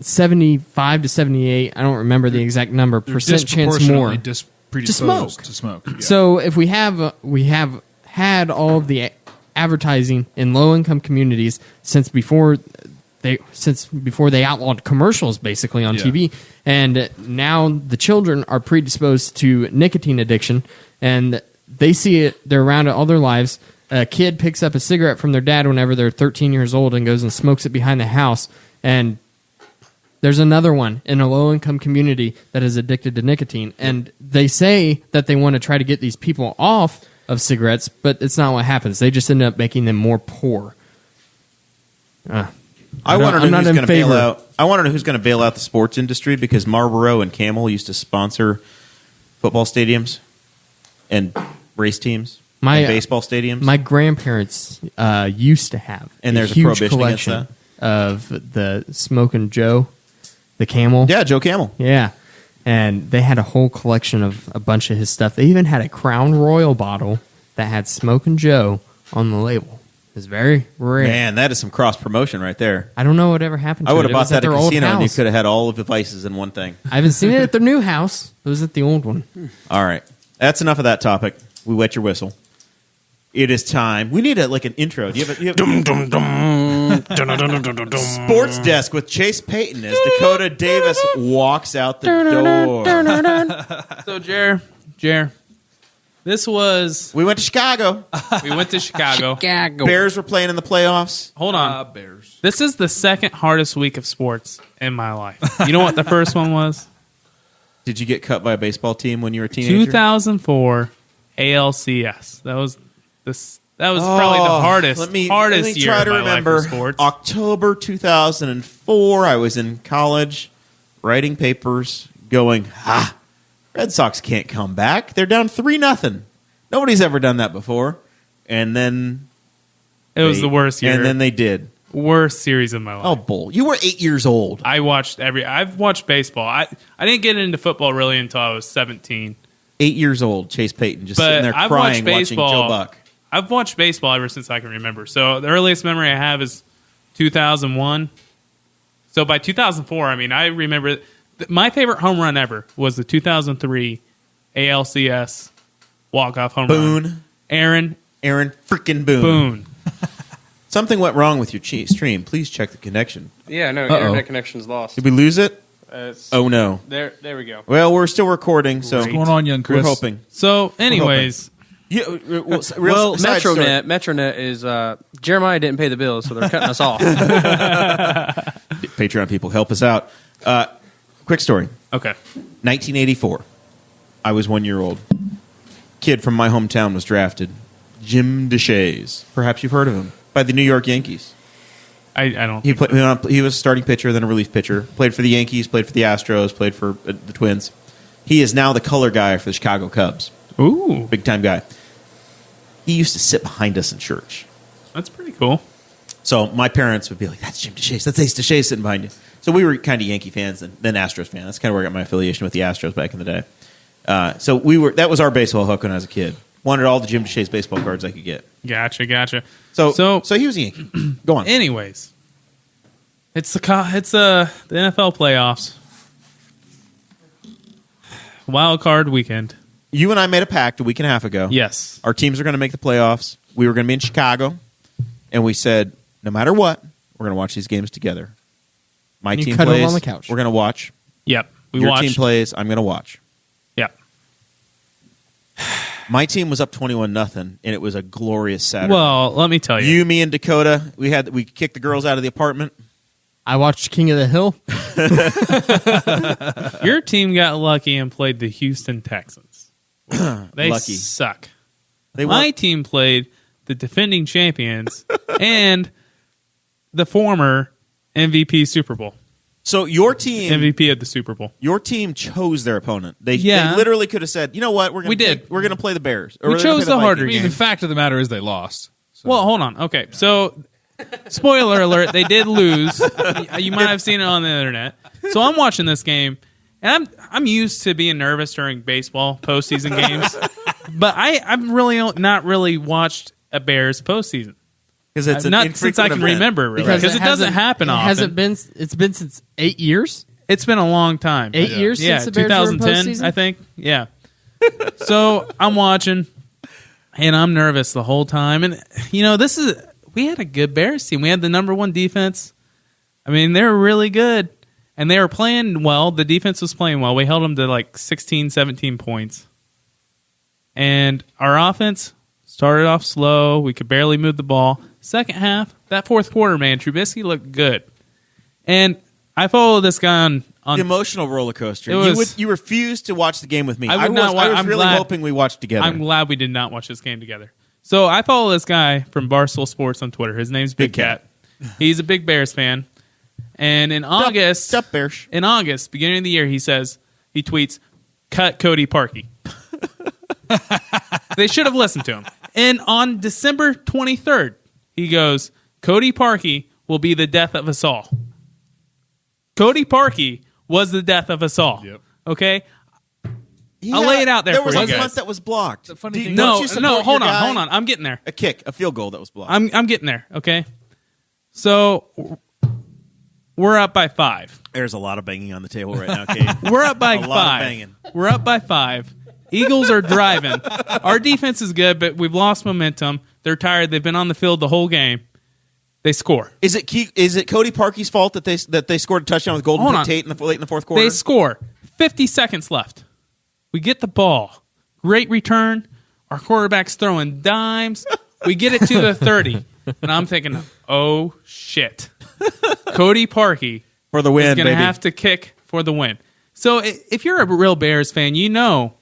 75 to 78, I don't remember the exact number, percent chance more predisposed to smoke. Yeah. So if we have had all of the advertising in low income communities since before they outlawed commercials basically on TV, and now the children are predisposed to nicotine addiction, and they see it, they're around it all their lives. A kid picks up a cigarette from their dad whenever they're 13 years old and goes and smokes it behind the house, and there's another one in a low-income community that is addicted to nicotine, and they say that they want to try to get these people off of cigarettes, but it's not what happens. They just end up making them more poor. I want to know who's going to bail out. I want to know who's going to bail out the sports industry because Marlboro and Camel used to sponsor football stadiums and race teams and baseball stadiums. My grandparents used to have and there's a huge prohibition collection against of the Smokin' Joe, the Camel. Yeah, Joe Camel. Yeah. And they had a whole collection of a bunch of his stuff. They even had a Crown Royal bottle that had Smokin' Joe on the label. It's very rare. Man, that is some cross promotion right there. I don't know what ever happened to it. I would have bought that at a casino and you house. could have had all of the vices in one thing. I haven't seen it at their new house. It was at the old one. All right. That's enough of that topic. We wet your whistle. It is time. We need an intro. Do you have Sports Desk with Chase Peyton as Dakota Davis walks out the door. So, Jer, Jer, this was We went to Chicago. we went to Chicago. Bears were playing in the playoffs. Hold on. Bears. This is the second hardest week of sports in my life. You know what the first one was? Did you get cut by a baseball team when you were a teenager? 2004 ALCS. That was probably the hardest Let me year try of to my remember. life for sports. October 2004. I was in college, writing papers, going, Red Sox can't come back. They're down 3-0. Nobody's ever done that before. And then It was the worst year. And then they did. Worst series of my life. Oh, bull! You were 8 years old. I've watched baseball. I didn't get into football really until I was 17. 8 years old. Chase Peyton just But sitting there I've crying, watched watching baseball. Joe Buck. I've watched baseball ever since I can remember. So the earliest memory I have is 2001. So by 2004, I mean, I remember my favorite home run ever was the 2003 ALCS walk-off home run. Boone. Aaron freaking Boone. Boone. Something went wrong with your stream. Please check the connection. Yeah, no, internet connection's lost. Did we lose it? Oh, no. There we go. Well, we're still recording, so What's going on, young Chris? we're hoping. So, anyways, Well, Metronet is Jeremiah didn't pay the bills, so they're cutting us off. Patreon people, help us out. Quick story. okay. 1984. I was 1 year old. Kid from my hometown was drafted. Jim DeShays. Perhaps you've heard of him. By the New York Yankees. I don't. He was a starting pitcher, then a relief pitcher. Played for the Yankees, played for the Astros, played for the Twins. He is now the color guy for the Chicago Cubs. Ooh, Big time guy. He used to sit behind us in church. that's pretty cool. So my parents would be like, "That's Jim DeShays. That's Ace DeShays sitting behind you." So we were kind of Yankee fans, then Astros fans. That's kind of where I got my affiliation with the Astros back in the day. So that was our baseball hook when I was a kid. Wanted all the Jim DeShays baseball cards I could get. Gotcha. So he was a Yankee. Go on. Anyways, it's the NFL playoffs, wild card weekend. You and I made a pact a week and a half ago. Yes, Our teams are going to make the playoffs. We were going to be in Chicago, and we said, no matter what, we're going to watch these games together. My You team cuddle plays. on the couch. We're going to watch. yep. We Your watched. team plays. I'm going to watch. Yep. My team was up 21-0, and it was a glorious Saturday. Well, let me tell you. You, me, and Dakota, we kicked the girls out of the apartment. I watched King of the Hill. Your team got lucky and played the Houston Texans. They Lucky. suck. They My won. team played the defending champions and the former MVP Super Bowl. So your team, MVP of the Super Bowl. your team chose their opponent. They Yeah. literally could have said, you know what, we're We did. going to play the Bears. Or We we're gonna chose play the harder I Vikings. mean, game. the fact of the matter is they lost. So. Well, hold on. Okay, so spoiler alert: they did lose. You might have seen it on the internet. So I'm watching this game, and I'm used to being nervous during baseball postseason games, but I've really not really watched a Bears postseason. Because it's an Not since I infrequent can event. remember, really, because it doesn't happen often. Hasn't been. It's been since 8 years. It's been a long time. 8 years Yeah, since the Bears were in 2010, postseason? I think. Yeah. So I'm watching, and I'm nervous the whole time. And we had a good Bears team. We had the number one defense. I mean, they were really good, and they were playing well. The defense was playing well. We held them to like 16, 17 points. And our offense started off slow. We could barely move the ball. Second half, that fourth quarter, man, Trubisky looked good. And I follow this guy on The emotional roller coaster. It was- You refused to watch the game with me. I would not wa- I was I'm really glad- hoping we watched together. I'm glad we did not watch this game together. So I follow this guy from Barstool Sports on Twitter. His name's Big Cat. He's a big Bears fan. And in August, Sup, Bears. beginning of the year, he tweets, "Cut Cody Parkey." They should have listened to him. And on December 23rd, he goes, "Cody Parkey will be the death of us all." Cody Parkey was the death of us all. Yep. Okay? I'll lay it out there There for was you a guys. punt that was blocked. The funny Do- thing- don't No, you support no, your hold guy? on. I'm getting there. A kick, a field goal that was blocked. I'm getting there, okay? So we're up by 5. There's a lot of banging on the table right now, Kate. We're up by A lot of 5. banging. We're up by 5. Eagles are driving. Our defense is good, but we've lost momentum. They're tired. They've been on the field the whole game. They score. Is it Cody Parkey's fault that they scored a touchdown with Golden Hold on. Tate late in the fourth quarter? They score. 50 seconds left. We get the ball. Great return. Our quarterback's throwing dimes. We get it to the 30. And I'm thinking, oh, shit. Cody Parkey For the win, is going to baby. have to kick for the win. So if you're a real Bears fan, you know,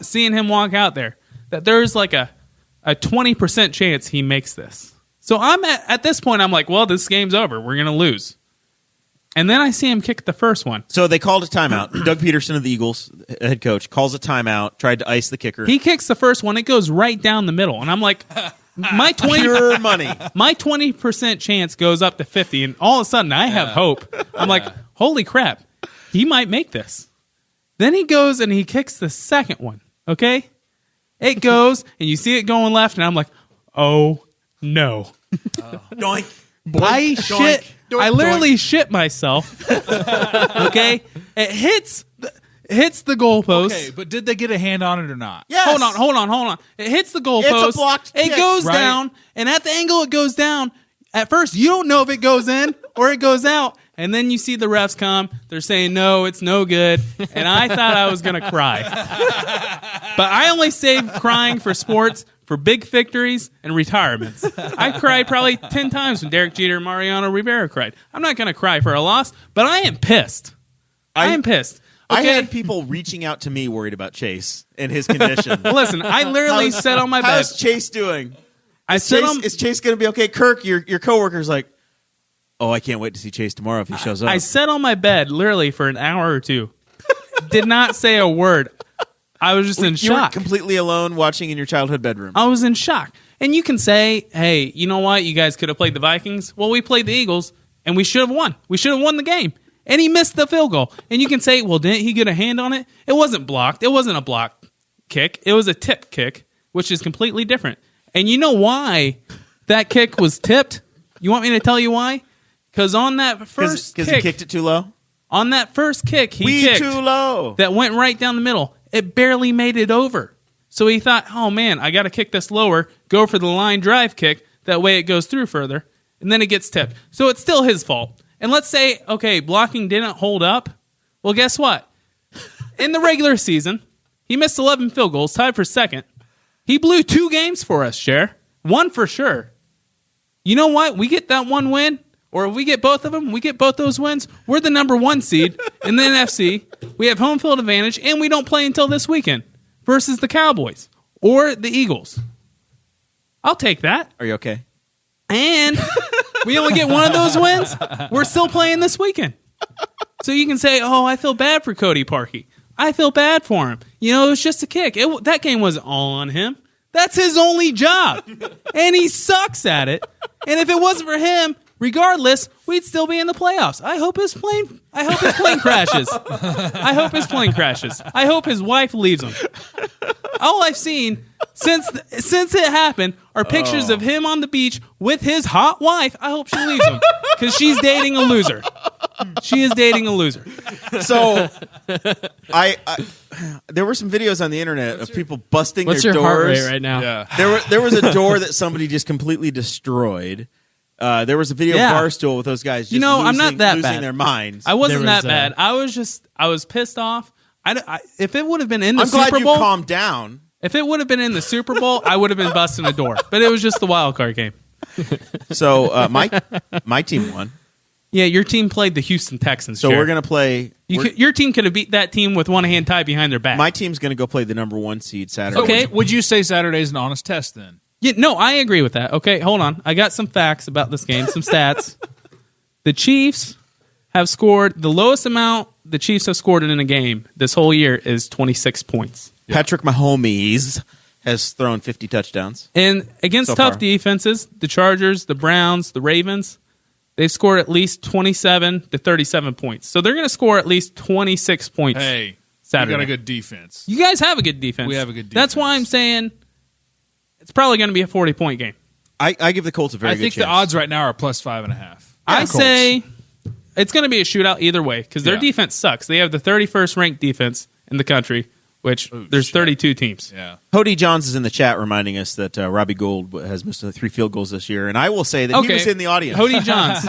seeing him walk out there, that there's like a 20% chance he makes this. So I'm at this point, I'm like, well, this game's over. We're going to lose. And then I see him kick the first one. So they called a timeout. Doug Peterson of the Eagles, head coach, calls a timeout, tried to ice the kicker. He kicks the first one. It goes right down the middle. And I'm like, my 20 Pure money. My 20% chance goes up to 50, and all of a sudden I have hope. I'm like, holy crap, he might make this. Then he goes and he kicks the second one, okay? It goes, and you see it going left, and I'm like, oh, no. Doink. I shit. I literally shit myself. Okay? It hits the goalpost. Okay, but did they get a hand on it or not? Yes. Hold on. It hits the goalpost. It's a blocked It kick, goes right? down, and at the angle it goes down, at first you don't know if it goes in or it goes out, and then you see the refs come. They're saying, no, it's no good, and I thought I was going to cry. But I only save crying for sports, for big victories, and retirements. I cried probably 10 times when Derek Jeter and Mariano Rivera cried. I'm not going to cry for a loss, but I am pissed. I am pissed. I Okay? had people reaching out to me worried about Chase and his condition. Listen, I literally sat on my bed. How's Chase doing? I sat on. Is Chase going to be okay? Kirk, your coworker's like, oh, I can't wait to see Chase tomorrow if he shows up. I sat on my bed literally for an hour or two. Did not say a word. I was just in you were shock. completely alone watching in your childhood bedroom. I was in shock. And you can say, hey, you know what? You guys could have played the Vikings. Well, we played the Eagles, and we should have won. We should have won the game. And he missed the field goal. And you can say, well, didn't he get a hand on it? It wasn't blocked. It wasn't a block kick. It was a tip kick, which is completely different. And you know why that kick was tipped? You want me to tell you why? Because on that first Because kick, he kicked it too low? on that first kick, he kicked too low. that went right down the middle. It barely made it over. So he thought, oh, man, I got to kick this lower, go for the line drive kick. That way it goes through further. And then it gets tipped. So it's still his fault. And let's say, okay, blocking didn't hold up. Well, guess what? In the regular season, he missed 11 field goals, tied for second. He blew 2 games for us, Cher. 1 for sure. You know what? We get that 1 win, or if we get both of them, we get both those wins. We're the number 1 seed in the NFC. We have home field advantage, and we don't play until this weekend versus the Cowboys or the Eagles. I'll take that. Are you okay? And we only get 1 of those wins. We're still playing this weekend. So you can say, oh, I feel bad for Cody Parkey. I feel bad for him. You know, it was just a kick. That game wasn't all on him. That's his only job. And he sucks at it. And if it wasn't for him, regardless, we'd still be in the playoffs. I hope his plane crashes. I hope his plane crashes. I hope his wife leaves him. All I've seen since it happened are pictures of him on the beach with his hot wife. I hope she leaves him because she's dating a loser. She is dating a loser. So, I there were some videos on the internet of people busting What's their your doors. heart rate right now? Yeah. There was a door that somebody just completely destroyed. There was a video Yeah. of Barstool with those guys just You know, I'm losing, not that losing bad. their minds. I wasn't There was, that bad. I was pissed off. If it would have been in the I'm glad Super you Bowl, calmed down. if it would have been in the Super Bowl, I would have been busting a door. But it was just the wild card game. So my team won. Yeah, your team played the Houston Texans. So Jared. we're gonna play. Your team could have beat that team with one hand tied behind their back. My team's gonna go play the number 1 seed Saturday. Okay. Would you say Saturday's an honest test then? Yeah, no, I agree with that. Okay, hold on. I got some facts about this game, some stats. The Chiefs have scored the lowest amount the Chiefs have scored in a game this whole year is 26 points. Patrick Mahomes has thrown 50 touchdowns. And against So tough far. defenses, the Chargers, the Browns, the Ravens, they've scored at least 27 to 37 points. So they're going to score at least 26 points Hey, Saturday. we got a good defense. You guys have a good defense. We have a good That's why I'm defense. saying it's probably going to be a 40-point game. I give the Colts a very I good think chance. the odds right now are plus 5.5. I Colts. say it's going to be a shootout either way because their Yeah. defense sucks. They have the 31st ranked defense in the country, which there's shit. 32 teams. Yeah. Hody Johns is in the chat reminding us that Robbie Gould has missed 3 field goals this year, and I will say that he was in the audience. Hody Johns.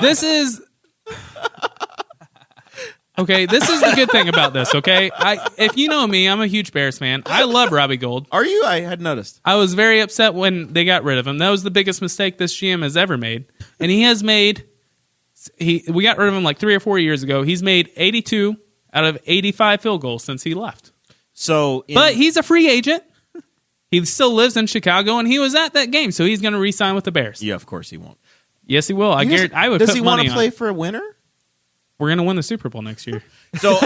This is Okay, this is the good thing about this, okay? If you know me, I'm a huge Bears fan. I love Robbie Gould. Are you? I had noticed. I was very upset when they got rid of him. That was the biggest mistake this GM has ever made. And he has made... we got rid of him like 3 or 4 years ago. He's made 82 out of 85 field goals since he left. But he's a free agent. He still lives in Chicago, and he was at that game, so he's going to re-sign with the Bears. Yeah, of course he won't. Yes, he will. I would Does put he money want to on play it. for a winner? We're going to win the Super Bowl next year. So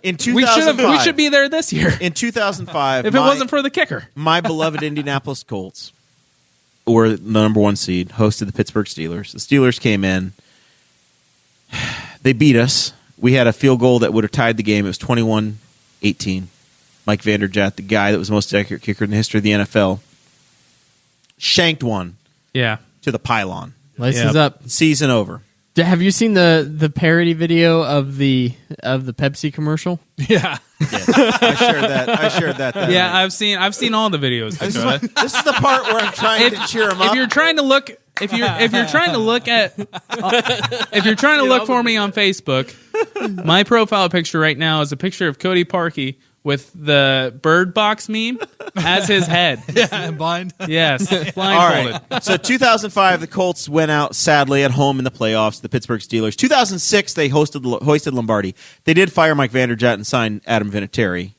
in 2005, We should be there this year. In 2005, if it wasn't for the kicker. My beloved Indianapolis Colts were the number 1 seed, hosted the Pittsburgh Steelers. The Steelers came in. They beat us. We had a field goal that would have tied the game. It was 21-18. Mike Vanderjagt, the guy that was the most accurate kicker in the history of the NFL, shanked one Yeah. to the pylon. Laces up. Season over. Have you seen the parody video of the Pepsi commercial? Yeah. Yes. I shared that. Yeah, I've seen all the videos. This is the part where I'm trying to cheer him up. If you're trying to look if you're trying to look for me on Facebook, my profile picture right now is a picture of Cody Parkey with the bird box meme as his head. Yeah, blind. Yes, blindfolded. All right. So 2005, the Colts went out sadly at home in the playoffs. The Pittsburgh Steelers. 2006, they hoisted Lombardi. They did fire Mike Vanderjagt and sign Adam Vinatieri.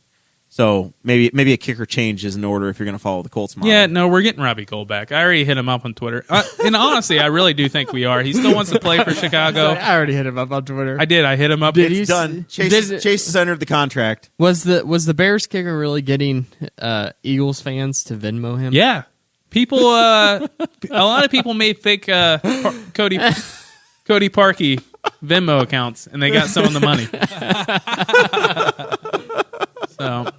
So maybe a kicker change is in order if you're going to follow the Colts model. Yeah, no, we're getting Robbie Gould back. I already hit him up on Twitter. And honestly, I really do think we are. He still wants to play for Chicago. I already hit him up on Twitter. I did. I hit him up. Did It's done. Chase has entered the contract. Was the Bears kicker really getting Eagles fans to Venmo him? Yeah. People, a lot of people made fake Cody Parkey Venmo accounts, and they got some of the money. So,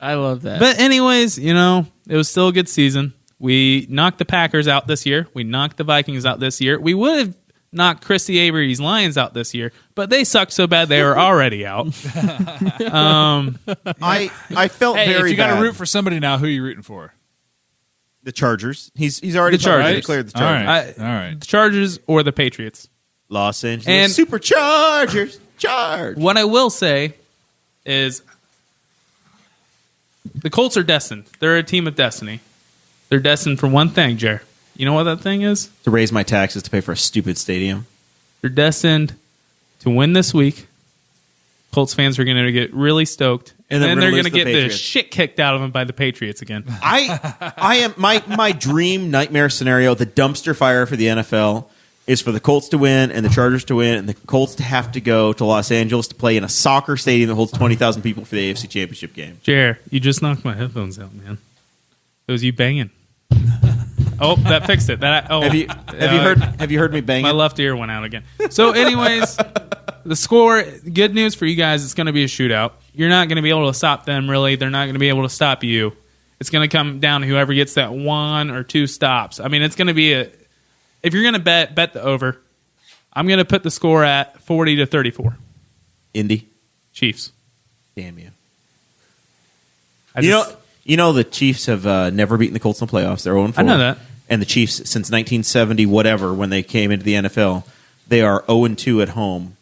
I love that. but anyways, it was still a good season. We knocked the Packers out this year. We knocked the Vikings out this year. We would have knocked Christy Avery's Lions out this year, but they sucked so bad they were already out. I felt Hey, very if you got bad. to root for somebody now, who are you rooting for? The Chargers. He's already The Chargers. declared the All Chargers. right. All right. The Chargers or the Patriots. Los Angeles And- Superchargers. Charge. What I will say is the Colts are destined. They're a team of destiny. They're destined for one thing, Jer. You know what that thing is? To raise my taxes to pay for a stupid stadium. They're destined to win this week. Colts fans are going to get really stoked. And then we're they're gonna going to lose to get the the Patriots. shit kicked out of them by the Patriots again. I am my dream nightmare scenario, the dumpster fire for the NFL is for the Colts to win and the Chargers to win and the Colts to have to go to Los Angeles to play in a soccer stadium that holds 20,000 people for the AFC Championship game. Jer, you just knocked my headphones out, man. It was you banging. Oh, that fixed it. Have you heard me banging? My left ear went out again. So, anyways, the score, good news for you guys, it's going to be a shootout. You're not going to be able to stop them, really. They're not going to be able to stop you. It's going to come down to whoever gets that 1 or 2 stops. I mean, it's going to be if you're going to bet the over. I'm going to put the score at 40-34. Indy. Chiefs. Damn you. I You know the Chiefs have never beaten the Colts in the playoffs. They're 0-4. I know that. And the Chiefs, since 1970, whatever, when they came into the NFL, they are 0-2 at home.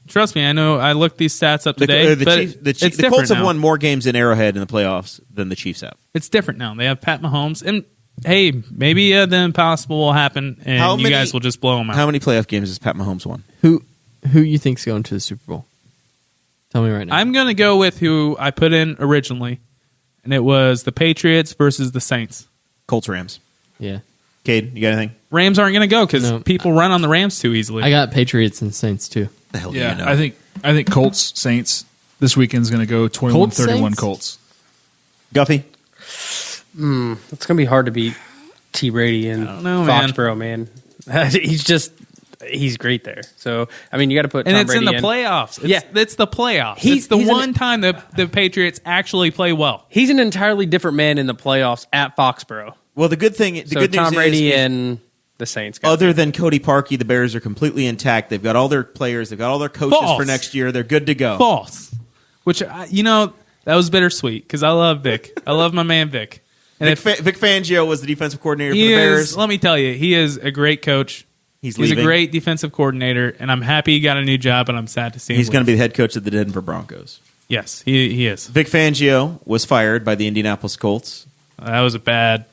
Trust me, I know. I looked these stats up today. The it's the Colts have now. won more games in Arrowhead in the playoffs than the Chiefs have. It's different now. They have Pat Mahomes, and hey, maybe the impossible will happen, and you guys will just blow them out. How many playoff games has Pat Mahomes won? Who you think's going to the Super Bowl? Tell me right now. I'm going to go with who I put in originally, and it was the Patriots versus the Saints. Colts, Rams. Yeah. Cade, you got anything? Rams aren't going to go because No. people run on the Rams too easily. I got Patriots and Saints too. The hell Yeah, do you know? I think Colts Saints this weekend's going to go 21-31 Saints? Colts. Guffey? It's going to be hard to beat T. Brady in don't know, man. Foxborough, man. He's great there. So, I mean, you got to put and Tom it's Brady in the playoffs. Yeah. It's the playoffs. He's it's the an- one time the Patriots actually play well. He's an entirely different man in the playoffs at Foxborough. Well, the good thing, So good Tom news Brady is, and the Saints. got other than Cody Parkey, the Bears are completely intact. They've got all their players. They've got all their coaches False. for next year. They're good to go. False. Which, that was bittersweet because I love Vic. I love my man Vic. And Vic Fangio was the defensive coordinator for he the is, Bears. let me tell you, he is a great coach. He's leaving. a great defensive coordinator, and I'm happy he got a new job, and I'm sad to see him He's going to leave. be the head coach of the Denver Broncos. Yes, he is. Vic Fangio was fired by the Indianapolis Colts. That was a bad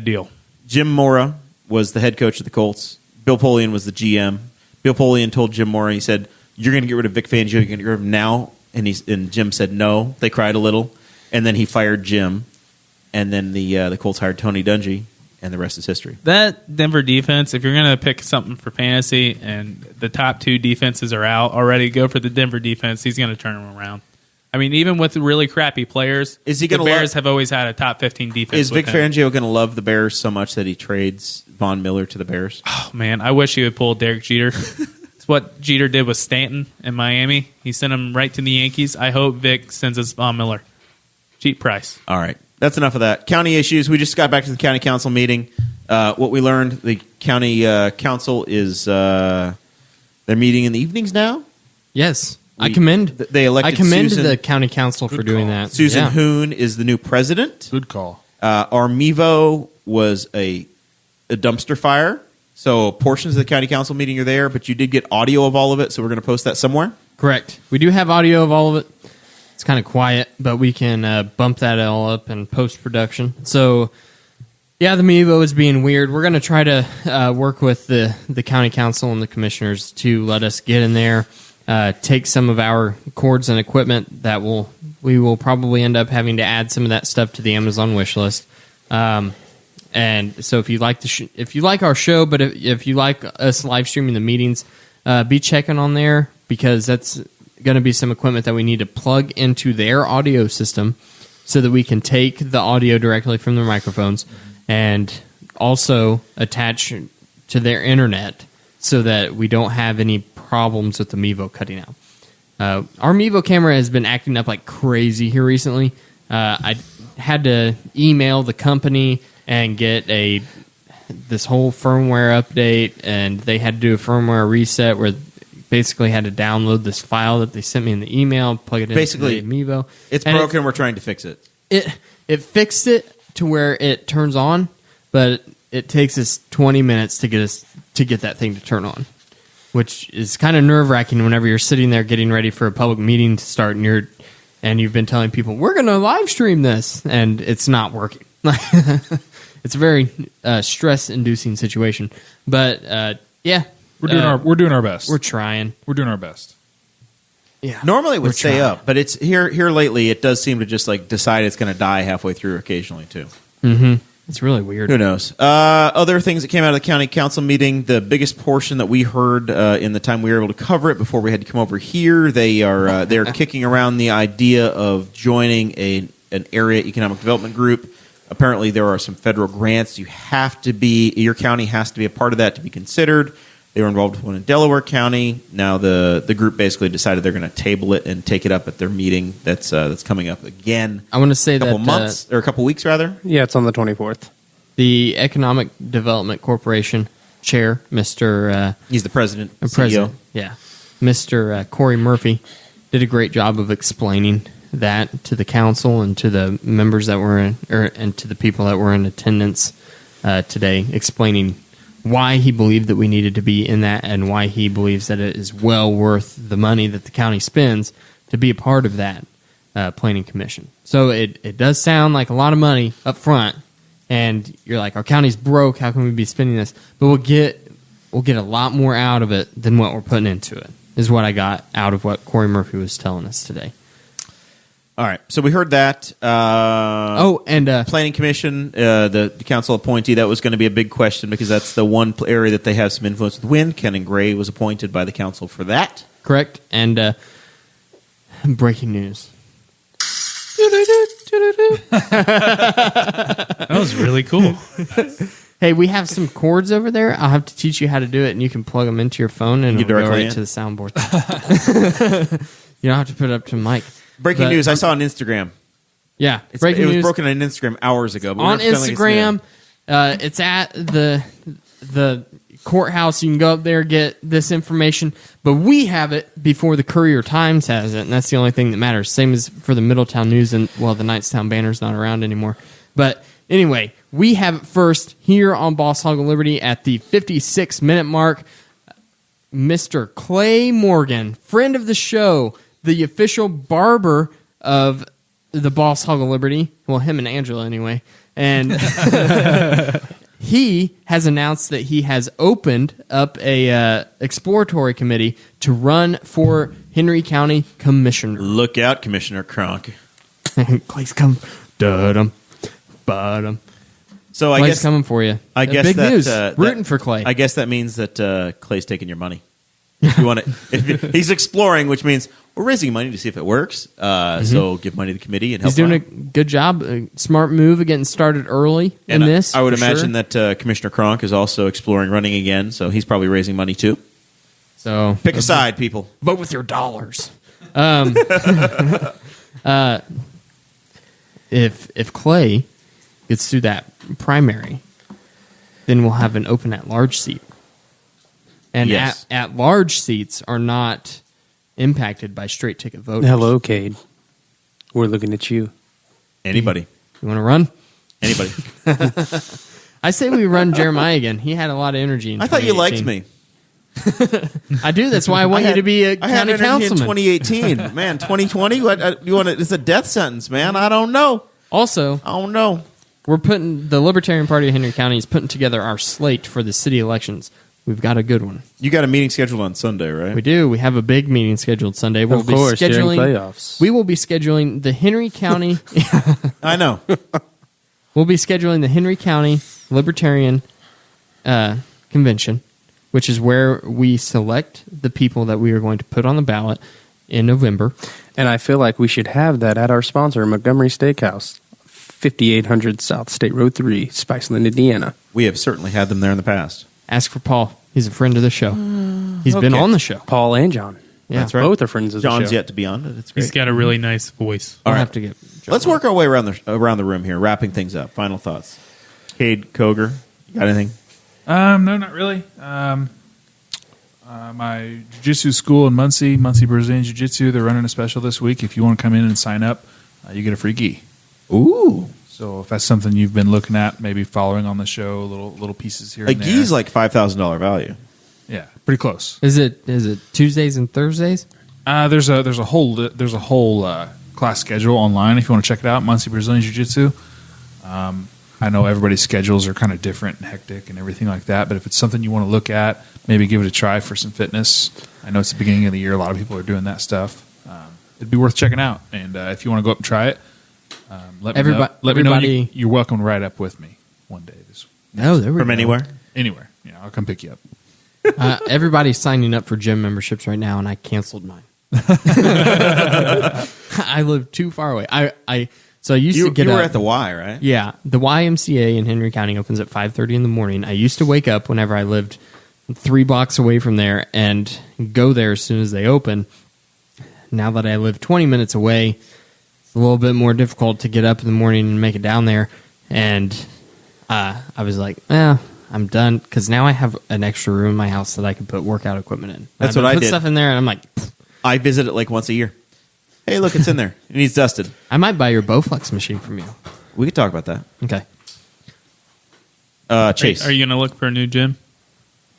deal. Jim Mora was the head coach of the Colts. Bill Polian was the GM. Bill Polian told Jim Mora, he said, "You're going to get rid of Vic Fangio. You're going to get rid of him now." And Jim said no. They cried a little, and then he fired Jim. And then the Colts hired Tony Dungy, and the rest is history. That Denver defense, if you're going to pick something for fantasy and the top 2 defenses are out already, go for the Denver defense. He's going to turn them around. I mean, even with really crappy players, the Bears have always had a top 15 defense. Is Vic Fangio going to love the Bears so much that he trades Von Miller to the Bears? Oh, man, I wish he would pull Derek Jeter. It's what Jeter did with Stanton in Miami. He sent him right to the Yankees. I hope Vic sends us Von Miller. Cheap price. All right. That's enough of that. County issues. We just got back to the county council meeting. What we learned, the county council is they're meeting in the evenings now. Yes. I commend Susan, the county council for doing that. Susan Hoon is the new president. Good call. Our Mevo was a dumpster fire. So portions of the county council meeting are there, but you did get audio of all of it, so we're going to post that somewhere. Correct. We do have audio of all of it. It's kind of quiet, but we can bump that all up in post-production. So, yeah, the Mevo is being weird. We're going to try to work with the county council and the commissioners to let us get in there, take some of our cords and equipment that we will probably end up having to add some of that stuff to the Amazon wish list. And so if you like if you like our show, but if you like us live streaming the meetings, be checking on there, because that's going to be some equipment that we need to plug into their audio system so that we can take the audio directly from their microphones and also attach to their internet so that we don't have any problems with the Mevo cutting out. Our Mevo camera has been acting up like crazy here recently. I had to email the company and get this whole firmware update, and they had to do a firmware reset where basically had to download this file that they sent me in the email, plug it into the Mevo. It's broken. We're trying to fix it. It fixed it to where it turns on, but it takes us 20 minutes to get that thing to turn on, which is kind of nerve-wracking whenever you're sitting there getting ready for a public meeting to start, and you've been telling people, we're going to live stream this, and it's not working. It's a very stress-inducing situation. But, yeah. We're doing our best. We're trying. We're doing our best. Yeah. Normally it would stay up, but it's here lately. It does seem to just like decide it's going to die halfway through occasionally too. Mm-hmm. It's really weird. Who knows? Other things that came out of the county council meeting. The biggest portion that we heard in the time we were able to cover it before we had to come over here. They're kicking around the idea of joining an area economic development group. Apparently, there are some federal grants. Your county has to be a part of that to be considered. They were involved with one in Delaware County. Now the group basically decided they're going to table it and take it up at their meeting that's coming up again. I want to say a couple weeks rather. Yeah, it's on the 24th. The Economic Development Corporation chair, Mr. He's the president. Yeah, Mr. Corey Murphy did a great job of explaining that to the council and to the members that were and to the people that were in attendance today, explaining why he believed that we needed to be in that and why he believes that it is well worth the money that the county spends to be a part of that planning commission. So it does sound like a lot of money up front, and you're like, our county's broke, how can we be spending this? But we'll get a lot more out of it than what we're putting into it, is what I got out of what Corey Murphy was telling us today. All right, so we heard that. Planning Commission, the council appointee, that was going to be a big question because that's the one area that they have some influence with wind. Ken Gray was appointed by the council for that. Correct. And breaking news. That was really cool. Hey, we have some cords over there. I'll have to teach you how to do it, and you can plug them into your phone and it'll go right to the soundboard. You don't have to put it up to the mic. Breaking news, I saw on Instagram. Yeah, it was broken on Instagram hours ago. But on Instagram, it's at the courthouse. You can go up there, get this information. But we have it before the Courier-Times has it, and that's the only thing that matters. Same as for the Middletown News, and, well, the Knightstown Banner's not around anymore. But anyway, we have it first here on Boss Hog of Liberty at the 56-minute mark. Mr. Clay Morgan, friend of the show, the official barber of the Boss Hog of Liberty. Well, him and Angela anyway. And he has announced that he has opened up a exploratory committee to run for Henry County Commissioner. Look out, Commissioner Kronk. Clay's coming. Da-dum, ba-dum. So I Clay's guess coming for you. I guess big that, news. that- Rooting for Clay. I guess that means that Clay's taking your money. If you want it, he's exploring, which means we're raising money to see if it works. So give money to the committee and help. He's doing him a out. good job. A smart move of getting started early in And this. I would for imagine sure. that Commissioner Kronk is also exploring running again, so he's probably raising money too. So Pick a side, people. vote with your dollars. If Clay gets through that primary, then we'll have an open at-large seat. And Yes. at-large seats are not impacted by straight-ticket voters. Hello, Kade. We're looking at you. Anybody, You want to run? anybody. I say we run Jeremiah again. He had a lot of energy in I thought you liked 2018. me. I do. That's why I want you to be a I had county energy in councilman. 2018, man. 2020. What you want? It's a death sentence, man. I don't know. Also, I don't know. we're putting the Libertarian Party of Henry County is putting together our slate for the city elections. We've got a good one. You got a meeting scheduled on Sunday, right? We do. We have a big meeting scheduled Sunday. We'll Of course, be during scheduling playoffs. We will be scheduling the Henry County. I know. We'll be scheduling the Henry County Libertarian Convention, which is where we select the people that we are going to put on the ballot in November. And I feel like we should have that at our sponsor, Montgomery Steakhouse, 5800 South State Road 3, Spiceland, Indiana. We have certainly had them there in the past. Ask for Paul. He's a friend of the show. He's been okay. on the show. Paul and John. Yeah. That's right. Both are friends of the John's show. yet to be on, but it's great. He's got a really nice voice. We'll All right. have to get. Let's work our way around the room here, wrapping things up. Final thoughts. Kade Koger, you got anything? No, not really. My jiu-jitsu school in Muncie Brazilian Jiu-Jitsu, they're running a special this week. If you want to come in and sign up, you get a free gi. Ooh, So if that's something you've been looking at, maybe following on the show, little pieces here a and there. gi's like $5,000 value. Yeah, pretty close. Is it Tuesdays and Thursdays? There's a whole class schedule online if you want to check it out. Muncie Brazilian Jiu-Jitsu. I know everybody's schedules are kind of different and hectic and everything like that, but if it's something you want to look at, maybe give it a try for some fitness. I know it's the beginning of the year; a lot of people are doing that stuff. It'd be worth checking out. And if you want to go up and try it, let me know. Let me know. You're welcome to ride up with me one day. No, there we From go. anywhere? Yeah, I'll come pick you up. Everybody's signing up for gym memberships right now, and I canceled mine. I live too far away. So I used to get You up. were at the Y, right? Yeah, the YMCA in Henry County opens at 5:30 in the morning. I used to wake up whenever I lived 3 blocks away from there and go there as soon as they open. Now that I live 20 minutes away, it's a little bit more difficult to get up in the morning and make it down there. And I was like, I'm done, because now I have an extra room in my house that I can put workout equipment in. That's I've what I put did. stuff in there, and I'm like, I visit it like once a year. Hey, look, it's in there. It needs dusted. I might buy your Bowflex machine from you. We could talk about that. Okay. Chase. Are you going to look for a new gym?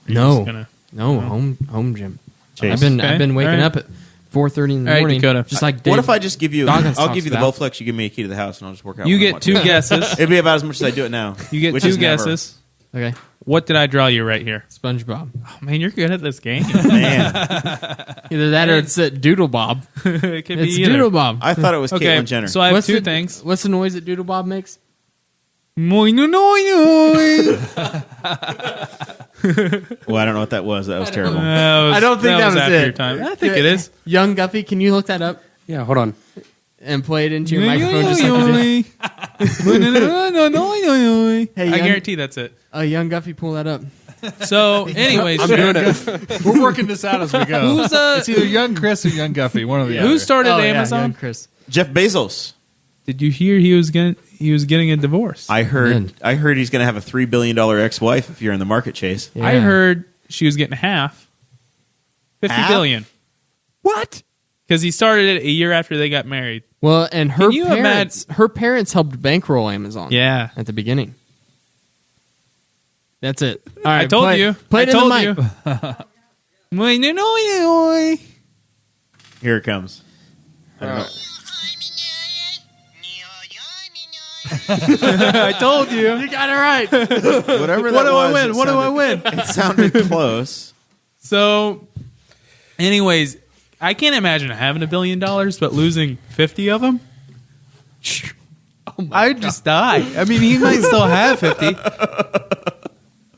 Or you No, just gonna- no, home gym. Chase. I've been Okay, waking all right. up at 4:30 in the All right, morning. Dakota. Just like What Dave if I just give you? Goggins I'll talks give you the about. Bowflex. You give me a key to the house, and I'll just work out. You when I get want 2 to. guesses. It'd be about as much as I do it now. You get which 2 is never. guesses. Okay, What did I draw you right here? SpongeBob. Oh, man, you're good at this game. Man, Either that or it's Doodle Bob. It could It's be either. Doodle Bob. I thought it was Okay, Caitlyn Jenner. so I have What's 2 the- things. What's the noise that Doodle Bob makes? Moi, no, no, no. Well, I don't know what that was. That was terrible. I don't think that was after it. your time. I think it is. Young Guffy, can you look that up Yeah, hold on. and play it into your microphone just like you did? Hey, I young- guarantee that's it. Young Guffy, pull that up. So, anyways, I'm doing it. We're working this out as we go. Who's It's either young Chris or young Guffey. One of the who other. started Oh, yeah, Amazon? young Chris. Jeff Bezos. Did you hear he was getting a divorce? I heard. Man. I heard he's going to have a $3 billion ex-wife. If you're in the market, Chase. Yeah. I heard she was getting half. 50 Half? billion. What? Because he started it a year after they got married. Well, and her Can you parents helped bankroll Amazon. Yeah. At the beginning. That's it. All right, I told you. Play it I in told the mic. you. Here it comes. I don't know. I told you. You got it right. Whatever What that do I was, win? it What do I sounded- win? It sounded close. So, anyways, I can't imagine having $1 billion, but losing 50 of them. I would just die. I mean, he might still have 50,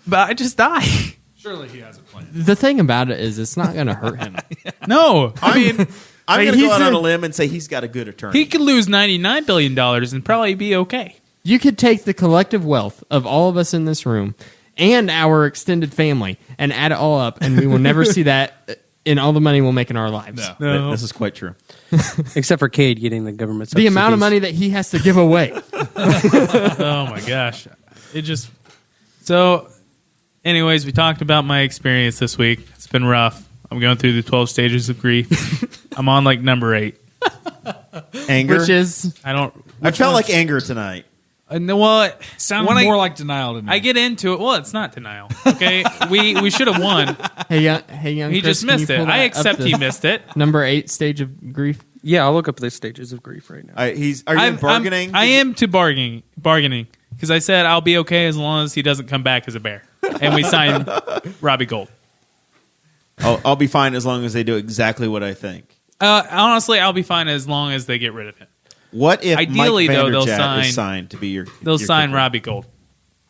but I just die. Surely he has a plan. The thing about it is, it's not going to hurt him. No, I mean, I'm Like, going to he's go out on a- a limb and say he's got a good attorney. he could lose $99 billion and probably be okay. You could take the collective wealth of all of us in this room and our extended family and add it all up, and we will never see that in all the money we'll make in our lives. No. This is quite true. Except for Kade getting the government The amount of subsidies. money that he has to give away. Oh my gosh. It just so anyways, we talked about my experience this week. It's been rough. I'm going through the 12 stages of grief. I'm on like number 8. Anger. Which is, I don't I felt like anger tonight. no, well, Sounded when more like denial to me. I get into it. Well, it's not denial. Okay, we should have won. hey, young He Chris, just can you missed it. pull I that up accept to he missed it. Number 8 stage of grief. Yeah, I'll look up the stages of grief right now. Are you in bargaining? I am to bargaining because I said I'll be okay as long as he doesn't come back as a bear, and we signed Robbie Gold. I'll be fine as long as they do exactly what I think. Honestly, I'll be fine as long as they get rid of him. What if Ideally, Mike though, they'll Vanderchat is sign- signed to be your? They'll your sign kicker? Robbie Gold.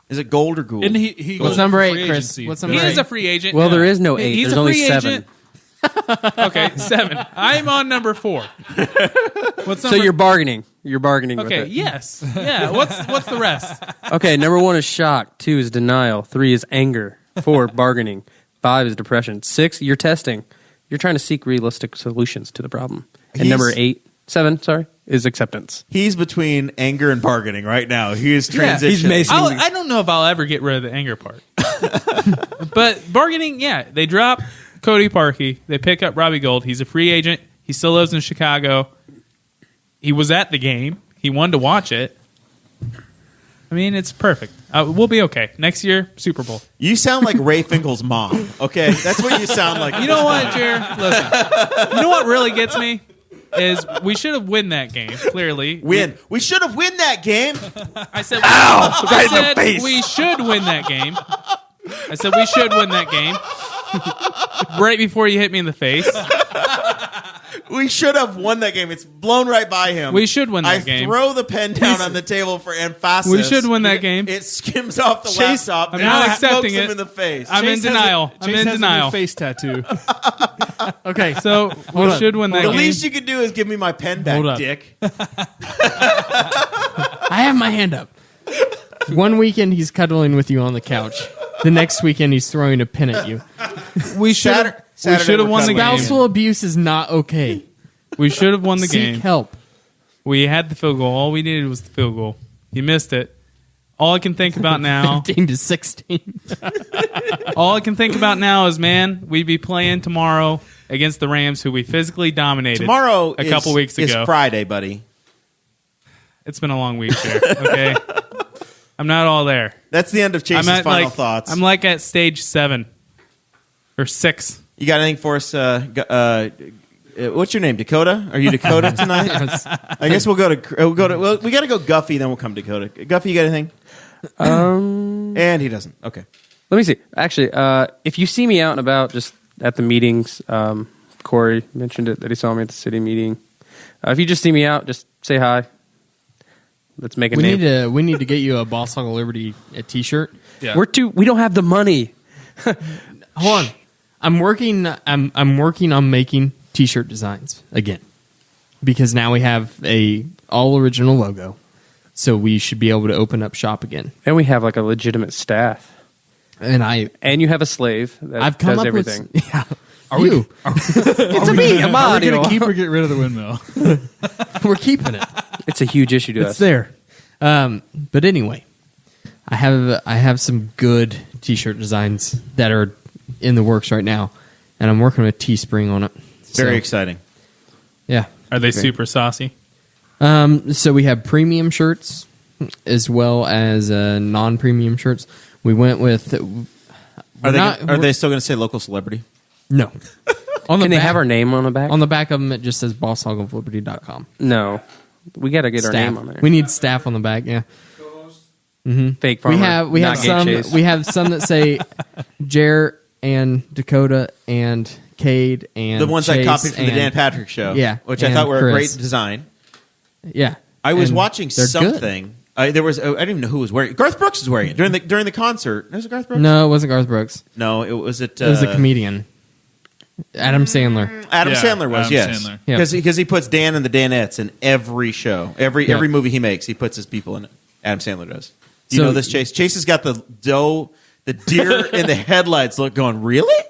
Is it Gold or Gould? And he What's goes number for 8, free Chris? agency. What's He number 8? is a free agent. Well, there is no 8. He's There's a only free 7. agent. Okay, 7. I'm on number 4. What's So number? you're bargaining. You're bargaining Okay, with it. yes. Yeah, what's the rest? Okay, number 1 is shock. 2 is denial. 3 is anger. 4, bargaining. 5 is depression. 6, you're testing. You're trying to seek realistic solutions to the problem. And number 7, is acceptance. He's between anger and bargaining right now. He is transitioning. He's Mason. I don't know if I'll ever get rid of the anger part. But bargaining, yeah. They drop Cody Parkey. They pick up Robbie Gold. He's a free agent. He still lives in Chicago. He was at the game. He wanted to watch it. I mean, it's perfect. We'll be okay. Next year, Super Bowl. You sound like Ray Finkel's mom. Okay, that's what you sound like. You know what, Jer? Listen. You know what really gets me? Is we should have win that game, clearly. Win. We should have win that game. I said, I said we should win that game. I said we should win that game. Right before you hit me in the face. We should have won that game. It's blown right by him. We should win that I game. throw the pen down on the table for emphasis. We should win that game. It skims off the Chase- laptop. I'm and not smokes accepting him it. in the face. I'm in denial. I'm in denial. Face tattoo. Okay, So we should win that the game. least you could do is give me my pen back, Hold up. Dick. I have my hand up. One weekend he's cuddling with you on the couch. The next weekend he's throwing a pin at you. We should Saturday have won the we're game. Spousal abuse is not okay. We should have won the Seek game. help. We had the field goal. All we needed was the field goal. You missed it. All I can think about now. 15 to 16. All I can think about now is, man, we'd be playing tomorrow against the Rams, who we physically dominated Tomorrow a couple weeks ago. is Friday, buddy. It's been a long week there. Okay, I'm not all there. That's the end of Chase's I'm at final like thoughts. I'm like at stage 7 or 6. You got anything for us? What's your name? Dakota? Are you Dakota tonight? I guess we'll go to. Well, we got to go Guffey, then we'll come Dakota. Guffey, you got anything? And he doesn't. Okay. Let me see. Actually, if you see me out and about, just at the meetings, Corey mentioned it that he saw me at the city meeting. If you just see me out, just say hi. Let's make a name. We need to get you a Boss Hog of Liberty T-shirt. Yeah. We don't have the money. Hold on. I'm working on making T-shirt designs again because now we have a all original logo, so we should be able to open up shop again. And we have like a legitimate staff. And you have a slave that I've come does up everything. with yeah. Are we You. It's a me, a Are we Mario. going to keep or get rid of the windmill? We're keeping it. It's a huge issue to It's us. there. But anyway, I have some good T-shirt designs that are in the works right now, and I'm working with Teespring on it. Very So, exciting. Yeah. Are they super saucy? So we have premium shirts as well as non-premium shirts. We went with. Are they still going to say local celebrity? No. On the Can they back- have our name on the back? On the back of them, it just says bosshogofliberty.com. No. We got to get our Staff. name on there. We need staff on the back. Yeah. Fake farmer. We have not gate some. chase. We have some that say Jer and Dakota and Kade and The ones Chase I copied from the and- Dan Patrick show. Yeah, Which I and thought were a Chris. great design. Yeah. I was And watching they're something. There was. I didn't even know who was wearing it. Garth Brooks was wearing it during the concert. Was it Garth good. Brooks? No, it wasn't Garth Brooks. No, it was It was a comedian. Adam Sandler. Adam Yeah, Sandler was, Adam yes. Sandler. Yeah. Because he puts Dan and the Danettes in every show. Every movie he makes, he puts his people in it. Adam Sandler does. Do you So- know this, Chase? Chase has got the deer in the headlights look going, really?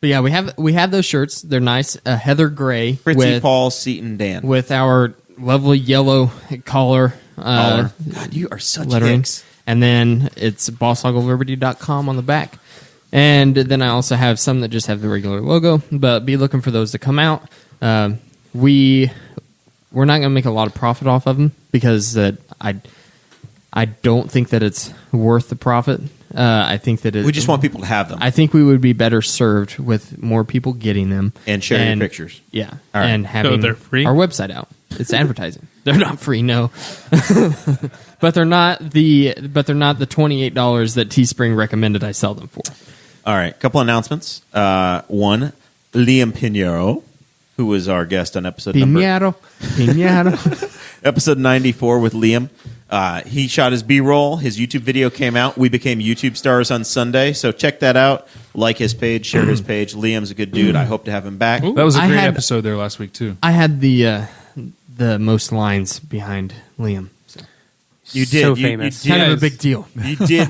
But yeah, we have those shirts. They're nice. Heather gray Fritzy, with Paul, Seton, Dan. with our lovely yellow collar. God, you are such lettering. hicks. And then it's bosshogofliberty.com on the back. And then I also have some that just have the regular logo, but be looking for those to come out. We're not going to make a lot of profit off of them because I don't think that it's worth the profit. I think that We just want people to have them. I think we would be better served with more people getting them And sharing your pictures. Yeah, All right. and having they're free? our website out. It's advertising. They're not free, no, but they're not the $28 that Teespring recommended I sell them for. All right, couple announcements. One, Liam Pinheiro, who was our guest on episode 94 with Liam. He shot his B-roll. His YouTube video came out. We became YouTube stars on Sunday, so check that out. Like his page, share his page. Liam's a good dude. I hope to have him back. That was a I great had- episode there last week too. I had the most lines behind Liam. So You did. So You famous. did. kind of a Guys. big deal. You did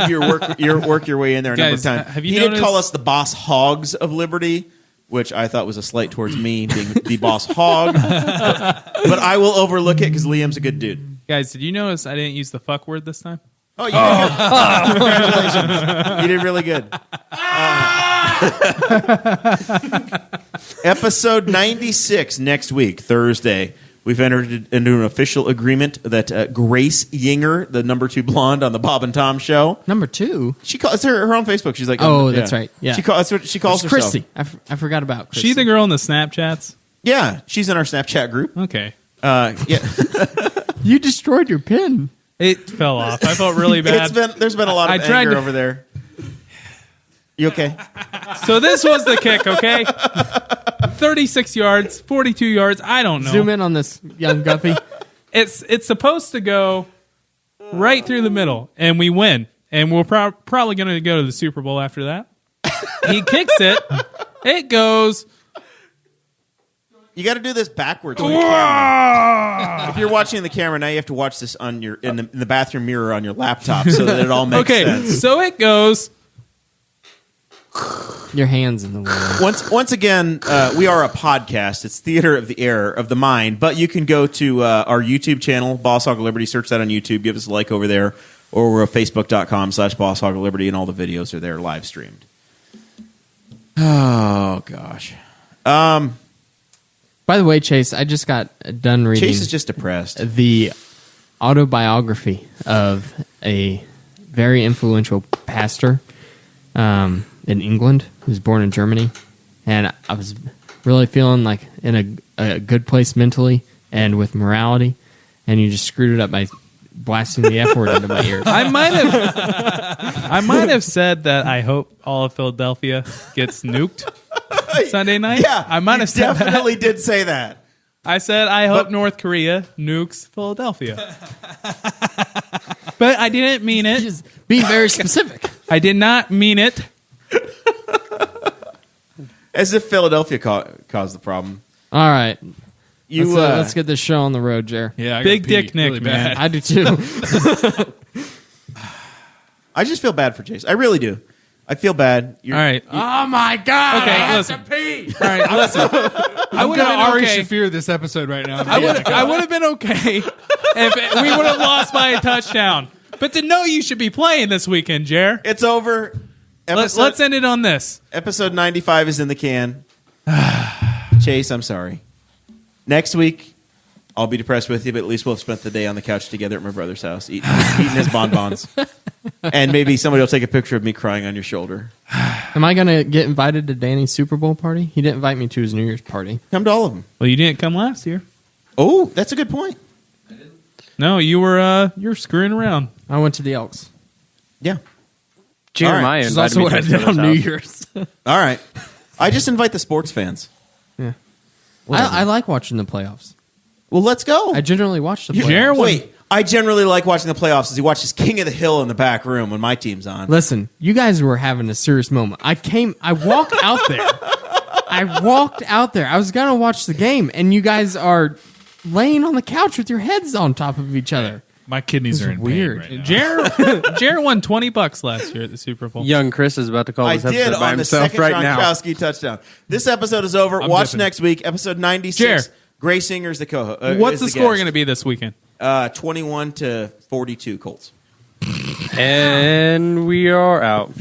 your way in there a number of Guys, times. have you He did noticed- call us the boss hogs of Liberty, which I thought was a slight towards me being the boss hog. But I will overlook it because Liam's a good dude. Guys, did you notice I didn't use the fuck word this time? Oh, you did good. Congratulations. You did really good. Episode 96 next week, Thursday. We've entered into an official agreement that Grace Yinger, the number 2 blonde on the Bob and Tom show, Number 2. she calls her on Facebook. She's like, Oh, that's right. Yeah. that's what she calls It's herself. Christy. I forgot about Christy. She the girl in the Snapchats? Yeah, she's in our Snapchat group. Okay. Yeah, You destroyed your pin. It fell off. I felt really bad. there's been a lot of I tried anger to- over there. You okay? So this was the kick, okay? 36 yards, 42 yards, I don't know. Zoom in on this, young Guffey. It's supposed to go right through the middle, and we win. And we're probably going to go to the Super Bowl after that. He kicks it. It goes. You got to do this backwards. On the camera. If you're watching the camera now, you have to watch this on your in the bathroom mirror on your laptop so that it all makes Okay, sense. so it goes. Your hands in the way. Once again, we are a podcast. It's theater of the air of the mind. But you can go to our YouTube channel, Boss Hog of Liberty. Search that on YouTube. Give us a like over there, or we're at facebook.com/Boss Hog of Liberty, and all the videos are there live streamed. Oh gosh. By the way, Chase, I just got done reading Chase is just depressed. the autobiography of a very influential pastor in England who was born in Germany. And I was really feeling like in a good place mentally and with morality. And you just screwed it up by blasting the F word into my ear. I might have said that I hope all of Philadelphia gets nuked Sunday night. Yeah, I might you have said that. definitely did say that. I said I hope North Korea nukes Philadelphia. But I didn't mean it. Just being very specific. I did not mean it. As if Philadelphia caused the problem. All right. You Let's get this show on the road, Jer. Yeah, I gotta Big pee Dick Nick, really man. bad. I do too. I just feel bad for Chase. I really do. I feel bad. All right. Oh my God! Okay, I have listen. to pee. All right, listen. I would have Ari been okay. Shafir this episode right now. I would have been okay if we would have lost by a touchdown. But to know you should be playing this weekend, Jer. It's over. Let's end it on this. Episode 95 is in the can. Chase, I'm sorry. Next week, I'll be depressed with you, but at least we'll have spent the day on the couch together at my brother's house, eating his bonbons. And maybe somebody will take a picture of me crying on your shoulder. Am I going to get invited to Danny's Super Bowl party? He didn't invite me to his New Year's party. Come to all of them. Well, you didn't come last year. Oh, that's a good point. No, you were screwing around. I went to the Elks. Yeah. Jeremiah Which is invited also me what to I his did on brother's New house. Year's. All right. I just invite the sports fans. Yeah. I like watching the playoffs. Well, let's go. I generally watch the playoffs. Jared- Wait, I generally like watching the playoffs as he watches King of the Hill in the back room when my team's on. Listen, you guys were having a serious moment. I walked out there. I was going to watch the game, and you guys are laying on the couch with your heads on top of each other. My kidneys This are is in weird. pain right now. Jared won $20 last year at the Super Bowl. Young Chris is about to call I this did episode by on the himself second right now. Gronkowski touchdown. This episode is over. I'm Watch dipping. next week, episode 96. Jer. Gray Singer's the co-host. What's the score going to be this weekend? 21-42 Colts. And we are out.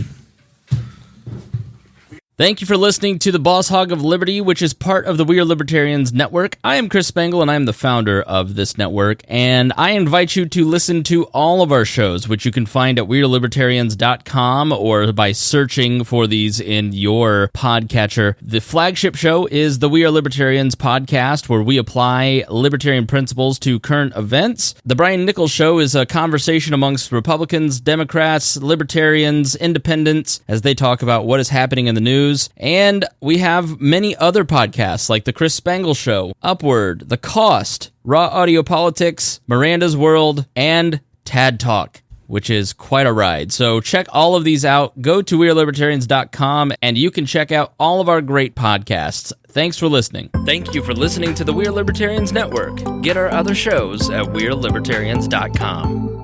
Thank you for listening to the Boss Hog of Liberty, which is part of the We Are Libertarians Network. I am Chris Spangle, and I am the founder of this network, and I invite you to listen to all of our shows, which you can find at wearelibertarians.com or by searching for these in your podcatcher. The flagship show is the We Are Libertarians podcast, where we apply libertarian principles to current events. The Brian Nichols Show is a conversation amongst Republicans, Democrats, Libertarians, Independents, as they talk about what is happening in the news. And we have many other podcasts like The Chris Spangle Show, Upward, The Cost, Raw Audio Politics, Miranda's World, and Tad Talk, which is quite a ride. So check all of these out. Go to wearelibertarians.com and you can check out all of our great podcasts. Thanks for listening. Thank you for listening to the We Are Libertarians Network. Get our other shows at wearelibertarians.com.